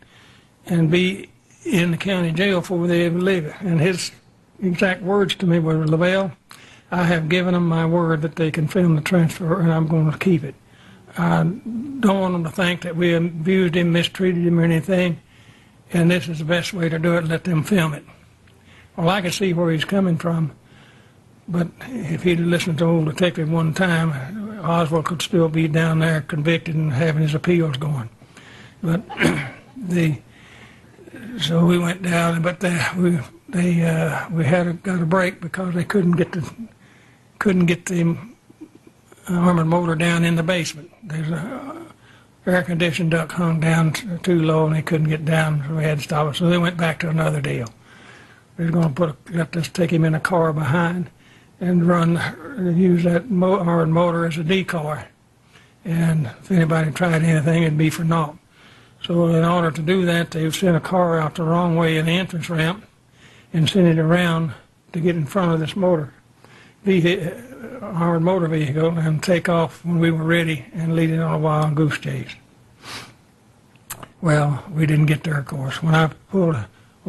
and be in the county jail before they ever leave it. And his exact words to me were, Leavelle, I have given them my word that they can film the transfer, and I'm going to keep it. I don't want them to think that we abused him, mistreated him or anything, and this is the best way to do it, let them film it. Well, I could see where he's coming from, but if he'd listened to old detective one time, Oswald could still be down there convicted and having his appeals going. But so we went down, but we got a break because they couldn't get the armored motor down in the basement. There's a air-conditioned duct hung down too low, and they couldn't get down, so we had to stop it. So they went back to another deal. They were going to let us take him in a car behind and use that armored motor as a decoy. And if anybody tried anything, it'd be for naught. So in order to do that, they sent a car out the wrong way in the entrance ramp and sent it around to get in front of this armored motor vehicle and take off when we were ready and lead it on a wild goose chase. Well, we didn't get there, of course. When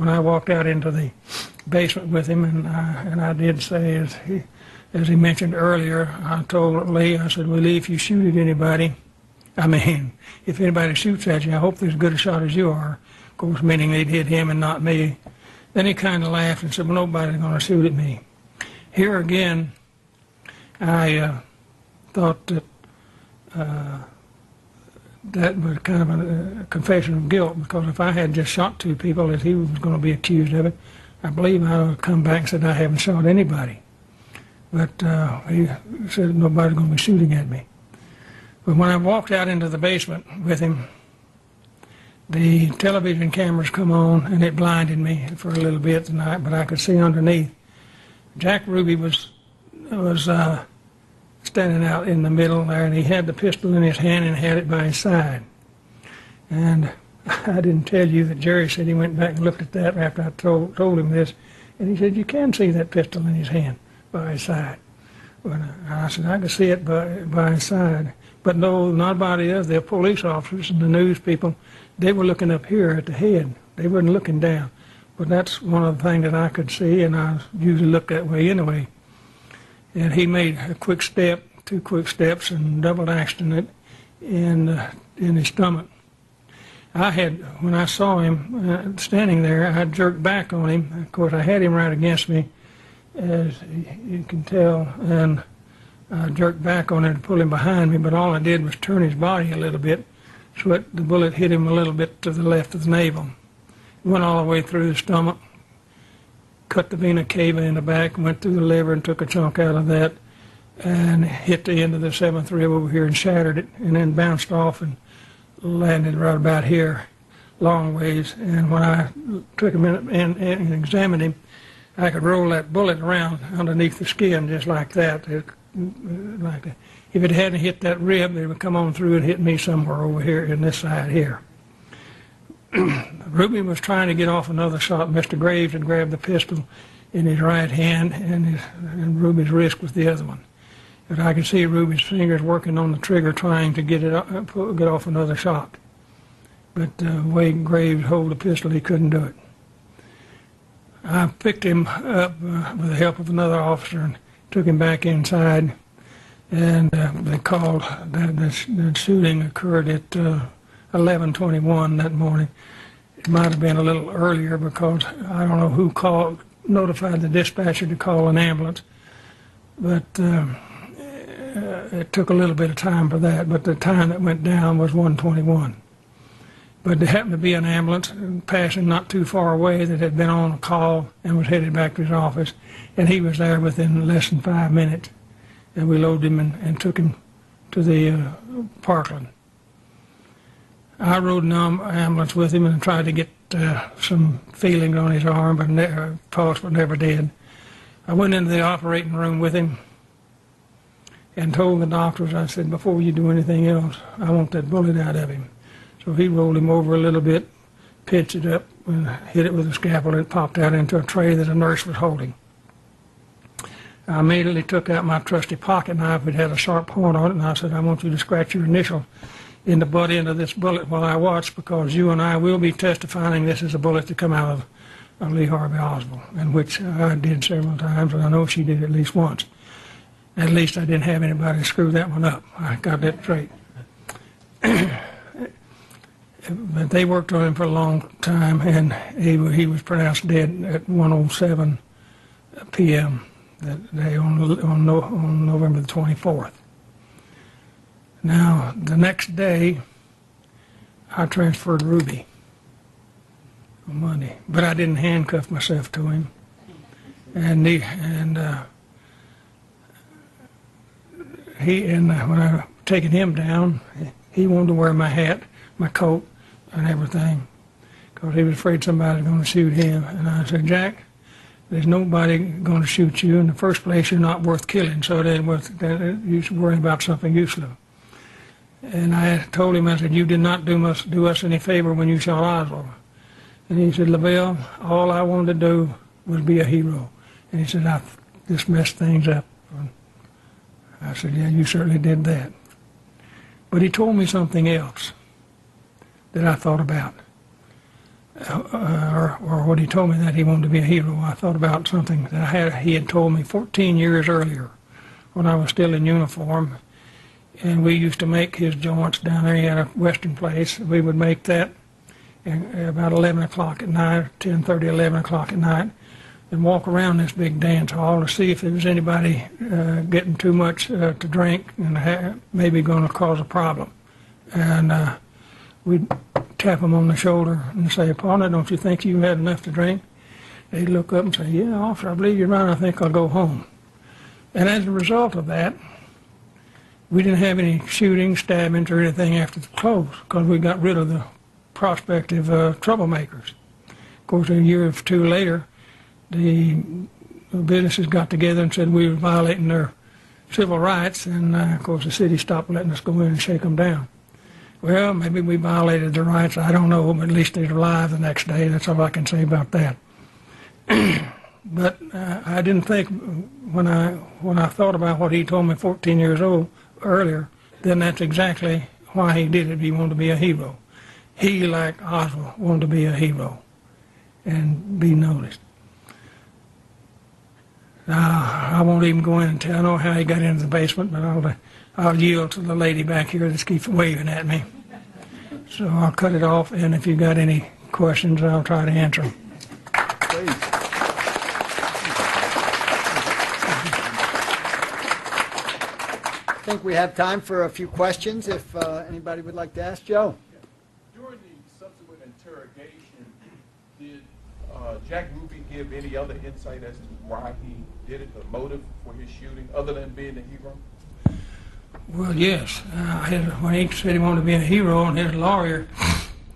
I walked out into the basement with him, and I did say, as he mentioned earlier, I told Lee, I said, well, Lee, if you shoot at anybody, if anybody shoots at you, I hope they're as good a shot as you are. Of course, meaning they'd hit him and not me. Then he kind of laughed and said, well, nobody's going to shoot at me. Here again, I thought that that was kind of a confession of guilt, because if I had just shot two people as he was going to be accused of it, I believe I would have come back and said I haven't shot anybody. But he said nobody's going to be shooting at me. But when I walked out into the basement with him, the television cameras come on, and it blinded me for a little bit tonight, but I could see underneath. Jack Ruby was standing out in the middle there, and he had the pistol in his hand and had it by his side. And I didn't tell you that Jerry said he went back and looked at that after I told him this, and he said, you can see that pistol in his hand by his side. Well, I said, I could see it by his side. But no, not by the other. The police officers and the news people, they were looking up here at the head. They weren't looking down. But that's one of the things that I could see, and I usually look that way anyway. And he made a quick step, 2 quick steps, and double actioned it in his stomach. When I saw him standing there, I jerked back on him. Of course, I had him right against me, as you can tell, and I jerked back on him to pull him behind me, but all I did was turn his body a little bit, so the bullet hit him a little bit to the left of the navel. It went all the way through the stomach, cut the vena cava in the back, went through the liver and took a chunk out of that, and hit the end of the 7th rib over here and shattered it, and then bounced off and landed right about here, long ways. And when I took him in and examined him, I could roll that bullet around underneath the skin just like that. If it hadn't hit that rib, it would come on through and hit me somewhere over here in this side here. Ruby was trying to get off another shot. Mr. Graves had grabbed the pistol in his right hand, and Ruby's wrist was the other one. But I could see Ruby's fingers working on the trigger, trying to get off another shot. But the way Graves held the pistol, he couldn't do it. I picked him up with the help of another officer and took him back inside, and they called that the shooting occurred at 11:21 that morning. It might have been a little earlier because I don't know who notified the dispatcher to call an ambulance, but it took a little bit of time for that, but the time that went down was 1:21. But there happened to be an ambulance passing not too far away that had been on a call and was headed back to his office, and he was there within less than 5 minutes. And we loaded him and took him to the Parkland. I rode an ambulance with him and tried to get some feeling on his arm, but pulse, but never did. I went into the operating room with him and told the doctors, I said, before you do anything else, I want that bullet out of him. So he rolled him over a little bit, pitched it up, and hit it with a scalpel, and it popped out into a tray that a nurse was holding. I immediately took out my trusty pocket knife. It had a sharp point on it, and I said, I want you to scratch your initial in the butt end of this bullet while I watch, because you and I will be testifying this is a bullet to come out of Lee Harvey Oswald, and which I did several times, and I know she did at least once. At least I didn't have anybody screw that one up. I got that straight. but they worked on him for a long time, and he was pronounced dead at 1:07 p.m. that day on November the 24th. Now, the next day, I transferred Ruby on Monday, but I didn't handcuff myself to him. And when I taken him down, he wanted to wear my hat, my coat, and everything, because he was afraid somebody was going to shoot him. And I said, Jack, there's nobody going to shoot you. In the first place, you're not worth killing, so you should worry about something useless. And I told him, I said, you did not do us any favor when you shot Oswald. And he said, Leavelle, all I wanted to do was be a hero. And he said, I just messed things up. And I said, yeah, you certainly did that. But he told me something else that I thought about. Or when he told me that he wanted to be a hero, I thought about something that he had told me 14 years earlier when I was still in uniform. And we used to make his joints down there. He had a western place. We would make that about 11 o'clock at night, 10:30, 11 o'clock at night, and walk around this big dance hall to see if there was anybody getting too much to drink and maybe going to cause a problem. And we'd tap them on the shoulder and say, partner, don't you think you had enough to drink? They'd look up and say, yeah, officer, I believe you're right. I think I'll go home. And as a result of that, we didn't have any shootings, stabbings, or anything after the close because we got rid of the prospective troublemakers. Of course, a year or two later, the businesses got together and said we were violating their civil rights, and of course the city stopped letting us go in and shake them down. Well, maybe we violated their rights, I don't know, but at least they're alive the next day. That's all I can say about that. But I didn't think, when I thought about what he told me 14 years old earlier, then that's exactly why he did it. He wanted to be a hero. He, like Oswald, wanted to be a hero and be noticed. I won't even go in and tell. I know how he got into the basement, but I'll yield to the lady back here that keeps waving at me. So I'll cut it off, and if you've got any questions, I'll try to answer them. Please. I think we have time for a few questions if anybody would like to ask Joe. During the subsequent interrogation, did Jack Ruby give any other insight as to why he did it, the motive for his shooting, other than being a hero? Well, yes. When he said he wanted to be a hero, and his lawyer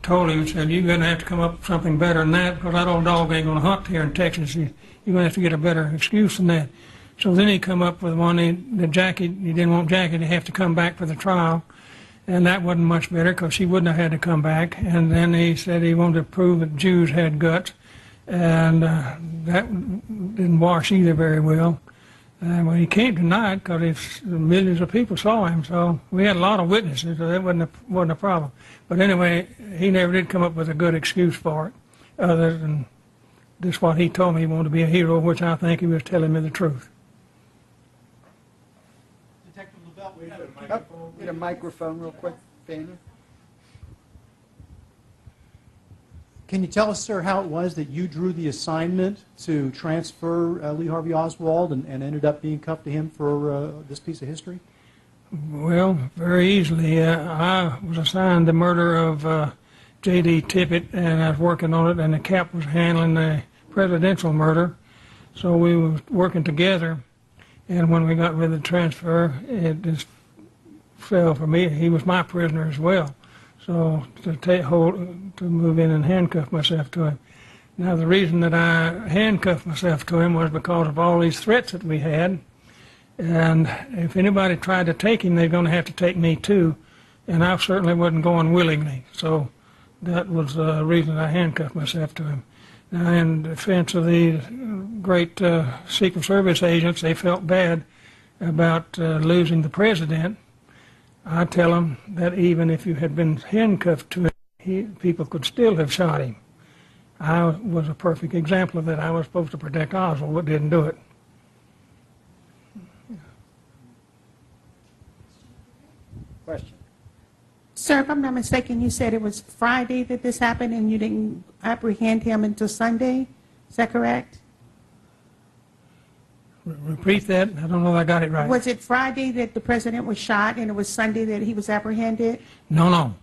told him, said, you're going to have to come up with something better than that, because that old dog ain't going to hunt here in Texas. You're going to have to get a better excuse than that. So then he come up with one, that Jackie, he didn't want Jackie to have to come back for the trial, and that wasn't much better because she wouldn't have had to come back. And then he said he wanted to prove that Jews had guts, and that didn't wash either very well. Well, he can't deny it because millions of people saw him, so we had a lot of witnesses, so that wasn't a problem. But anyway, he never did come up with a good excuse for it, other than just what he told me he wanted to be a hero, which I think he was telling me the truth. Detective Leavelle, we have a microphone. Get a microphone real quick, Daniel. Can you tell us, sir, how it was that you drew the assignment to transfer Lee Harvey Oswald and ended up being cuffed to him for this piece of history? Well, very easily. I was assigned the murder of J.D. Tippit, and I was working on it, and the cap was handling the presidential murder. So we were working together, and when we got rid of the transfer, it just fell for me. He was my prisoner as well. So to move in and handcuff myself to him. Now the reason that I handcuffed myself to him was because of all these threats that we had. And if anybody tried to take him, they're going to have to take me too. And I certainly wasn't going willingly. So that was the reason I handcuffed myself to him. Now in defense of these great Secret Service agents, they felt bad about losing the president. I tell them that even if you had been handcuffed to him, people could still have shot him. I was a perfect example of that. I was supposed to protect Oswald, but didn't do it. Question. Sir, if I'm not mistaken, you said it was Friday that this happened and you didn't apprehend him until Sunday? Is that correct? Repeat that. I don't know if I got it right. Was it Friday that the president was shot and it was Sunday that he was apprehended? No.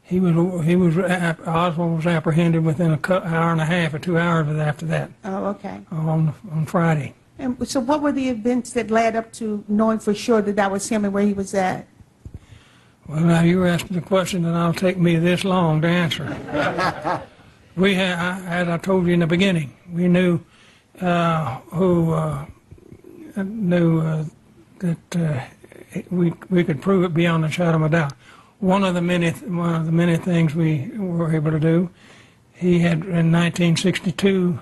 Oswald was apprehended within an hour and a half or 2 hours after that. Oh, okay. On Friday. And so what were the events that led up to knowing for sure that that was him and where he was at? Well, now you're asking a question that will take me this long to answer. We had, as I told you in the beginning, we knew that we could prove it beyond a shadow of a doubt. One of the many things we were able to do, he had in 1962.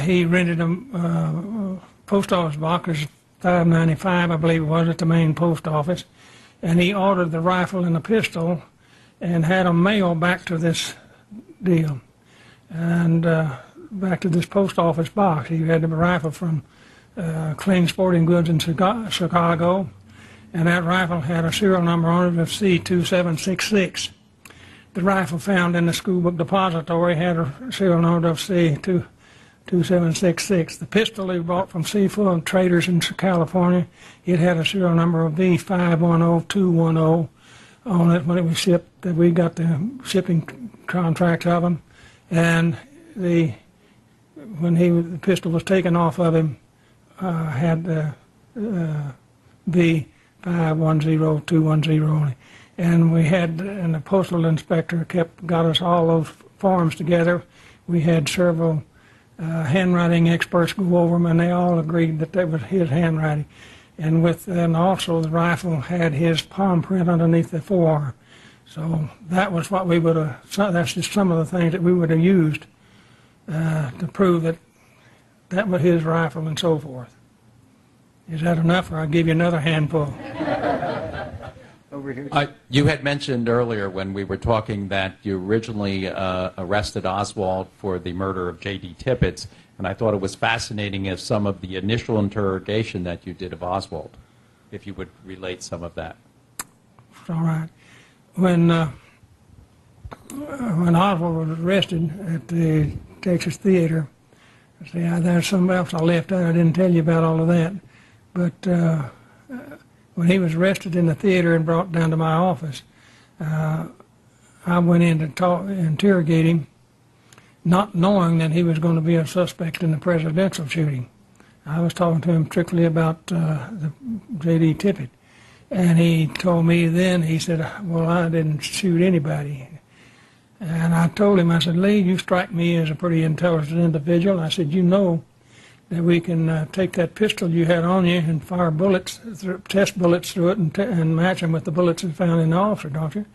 He rented a post office box, $5.95, I believe it was, at the main post office, and he ordered the rifle and the pistol, and had them mailed back to this deal, and back to this post office box. He had the rifle from Clean Sporting Goods in Chicago, and that rifle had a serial number on it of C2766. The rifle found in the school book depository had a serial number of C2766. The pistol he bought from Seafood Traders in California, it had a serial number of V510210 on it when it was shipped. That we got the shipping contracts of them, and when the pistol was taken off of him, had the V510210 on it. And the postal inspector got us all those forms together. We had several handwriting experts go over them, and they all agreed that was his handwriting. And also the rifle had his palm print underneath the forearm. So that was what we would have. That's just some of the things that we would have used to prove that was his rifle and so forth. Is that enough, or I'll give you another handful? Over here. You had mentioned earlier when we were talking that you originally arrested Oswald for the murder of J.D. Tippett, and I thought it was fascinating as some of the initial interrogation that you did of Oswald, if you would relate some of that. All right. When Oswald was arrested at the Texas Theater, see, there's something else I left out. I didn't tell you about all of that. But when he was arrested in the theater and brought down to my office, I went in to interrogate him, not knowing that he was going to be a suspect in the presidential shooting. I was talking to him strictly about the J.D. Tippett. And he told me then, he said, well, I didn't shoot anybody. And I told him, I said, Lee, you strike me as a pretty intelligent individual. I said, you know that we can take that pistol you had on you and fire bullets, test bullets through it and match them with the bullets that found in the officer, don't you?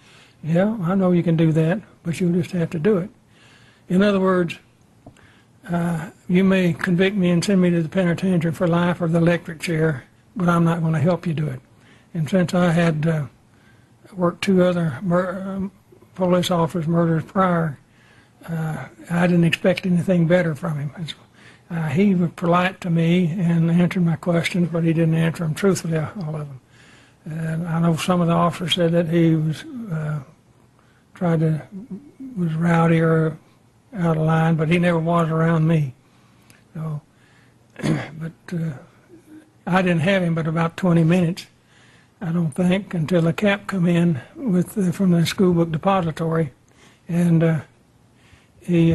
Yeah, I know you can do that, but you'll just have to do it. In other words, you may convict me and send me to the penitentiary for life or the electric chair, but I'm not going to help you do it. And since I had worked 2 other police officers' murders prior, I didn't expect anything better from him. He was polite to me and answered my questions, but he didn't answer them truthfully, all of them. And I know some of the officers said that he was was rowdy or out of line, but he never was around me. So, but I didn't have him but about 20 minutes. I don't think, until the cap come in from the school book depository, and he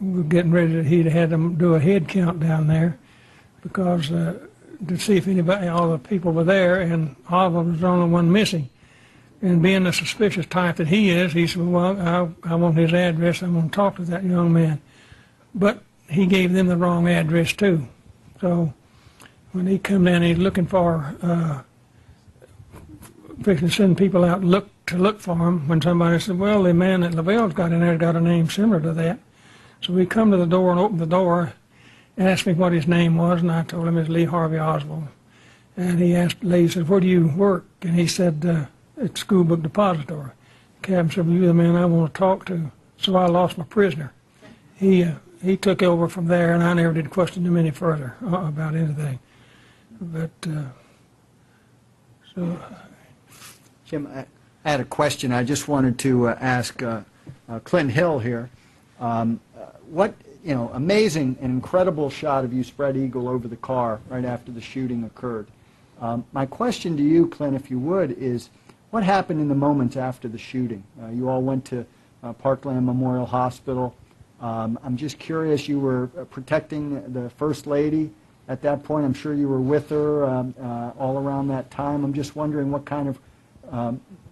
was getting ready. He'd had them do a head count down there because to see if all the people were there, and Oswald was the only one missing. And being the suspicious type that he is, he said, well, I want his address. I'm going to talk to that young man. But he gave them the wrong address too. So when he come in, he's looking for, fixing to send people out to look for him, when somebody said, well, the man that Leavelle's got in there got a name similar to that. So we come to the door and open the door and asked me what his name was, and I told him it's Lee Harvey Oswald. And he asked Lee, he said, where do you work? And he said, at School Book Depository. The captain said, well, you're the man I want to talk to. So I lost my prisoner. He took over from there, and I never did question him any further about anything. But, so Jim, I had a question. I just wanted to ask Clint Hill here. What, amazing and incredible shot of you spread eagle over the car right after the shooting occurred. My question to you, Clint, if you would, is what happened in the moments after the shooting? You all went to Parkland Memorial Hospital. I'm just curious, you were protecting the First Lady at that point. I'm sure you were with her all around that time. I'm just wondering what kind of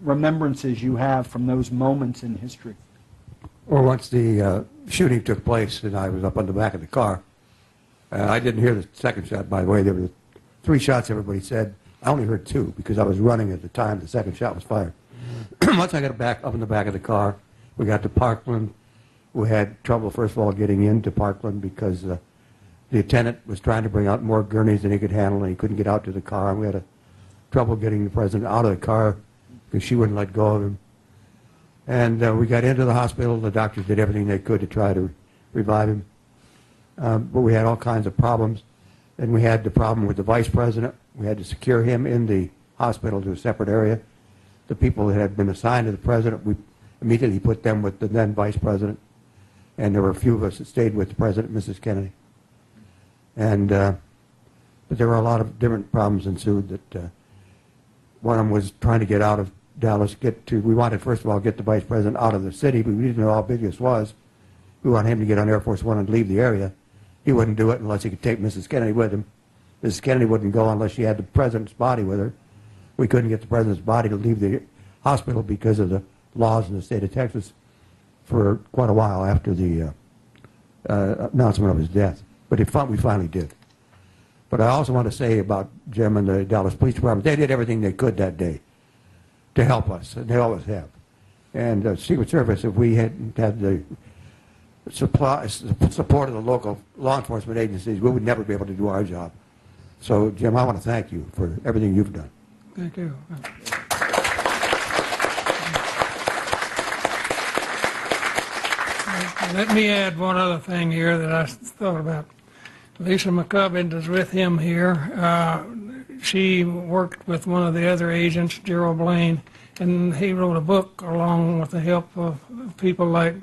remembrances you have from those moments in history. Well, once the shooting took place and I was up on the back of the car, I didn't hear the second shot, by the way. There were 3 shots, everybody said. I only heard 2 because I was running at the time the second shot was fired. Once I got back up in the back of the car, we got to Parkland. We had trouble, first of all, getting into Parkland because the attendant was trying to bring out more gurneys than he could handle, and he couldn't get out to the car. And we had trouble getting the president out of the car because she wouldn't let go of him. And we got into the hospital. The doctors did everything they could to try to revive him. But we had all kinds of problems. And we had the problem with the vice president. We had to secure him in the hospital to a separate area. The people that had been assigned to the president, we immediately put them with the then vice president. And there were a few of us that stayed with the president, Mrs. Kennedy. And but there were a lot of different problems ensued. That one of them was trying to get out of Dallas. We wanted, first of all, get the vice president out of the city, but we didn't know how big this was. We wanted him to get on Air Force One and leave the area. He wouldn't do it unless he could take Mrs. Kennedy with him. Mrs. Kennedy wouldn't go unless she had the president's body with her. We couldn't get the president's body to leave the hospital because of the laws in the state of Texas for quite a while after the announcement of his death. But we finally did. But I also want to say about Jim and the Dallas Police Department, they did everything they could that day to help us, and they always have. And the Secret Service, if we hadn't had the support of the local law enforcement agencies, we would never be able to do our job. So, Jim, I want to thank you for everything you've done. Thank you. Let me add one other thing here that I thought about. Lisa McCubbin is with him here. She worked with one of the other agents, Gerald Blaine, and he wrote a book along with the help of people like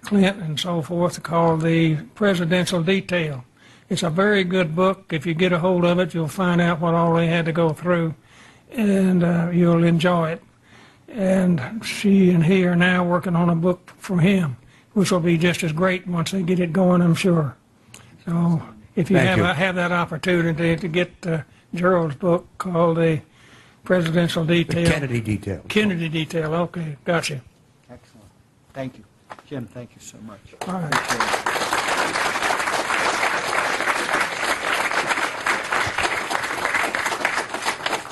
Clint and so forth called The Presidential Detail. It's a very good book. If you get a hold of it, you'll find out what all they had to go through, and you'll enjoy it. And she and he are now working on a book for him, which will be just as great once they get it going, I'm sure. So if you have that opportunity to get Gerald's book called The Presidential Detail. The Kennedy Detail. Kennedy Detail, okay, gotcha. Excellent. Thank you. Jim, thank you so much. All right.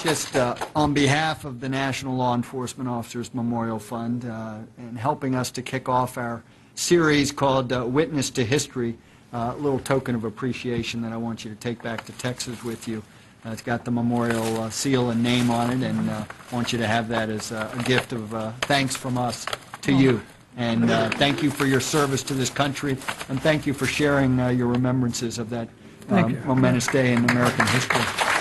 Just on behalf of the National Law Enforcement Officers Memorial Fund and helping us to kick off our series called Witness to History, a little token of appreciation that I want you to take back to Texas with you. It's got the memorial seal and name on it, and I want you to have that as a gift of thanks from us to you. And thank you for your service to this country, and thank you for sharing your remembrances of that momentous day in American history.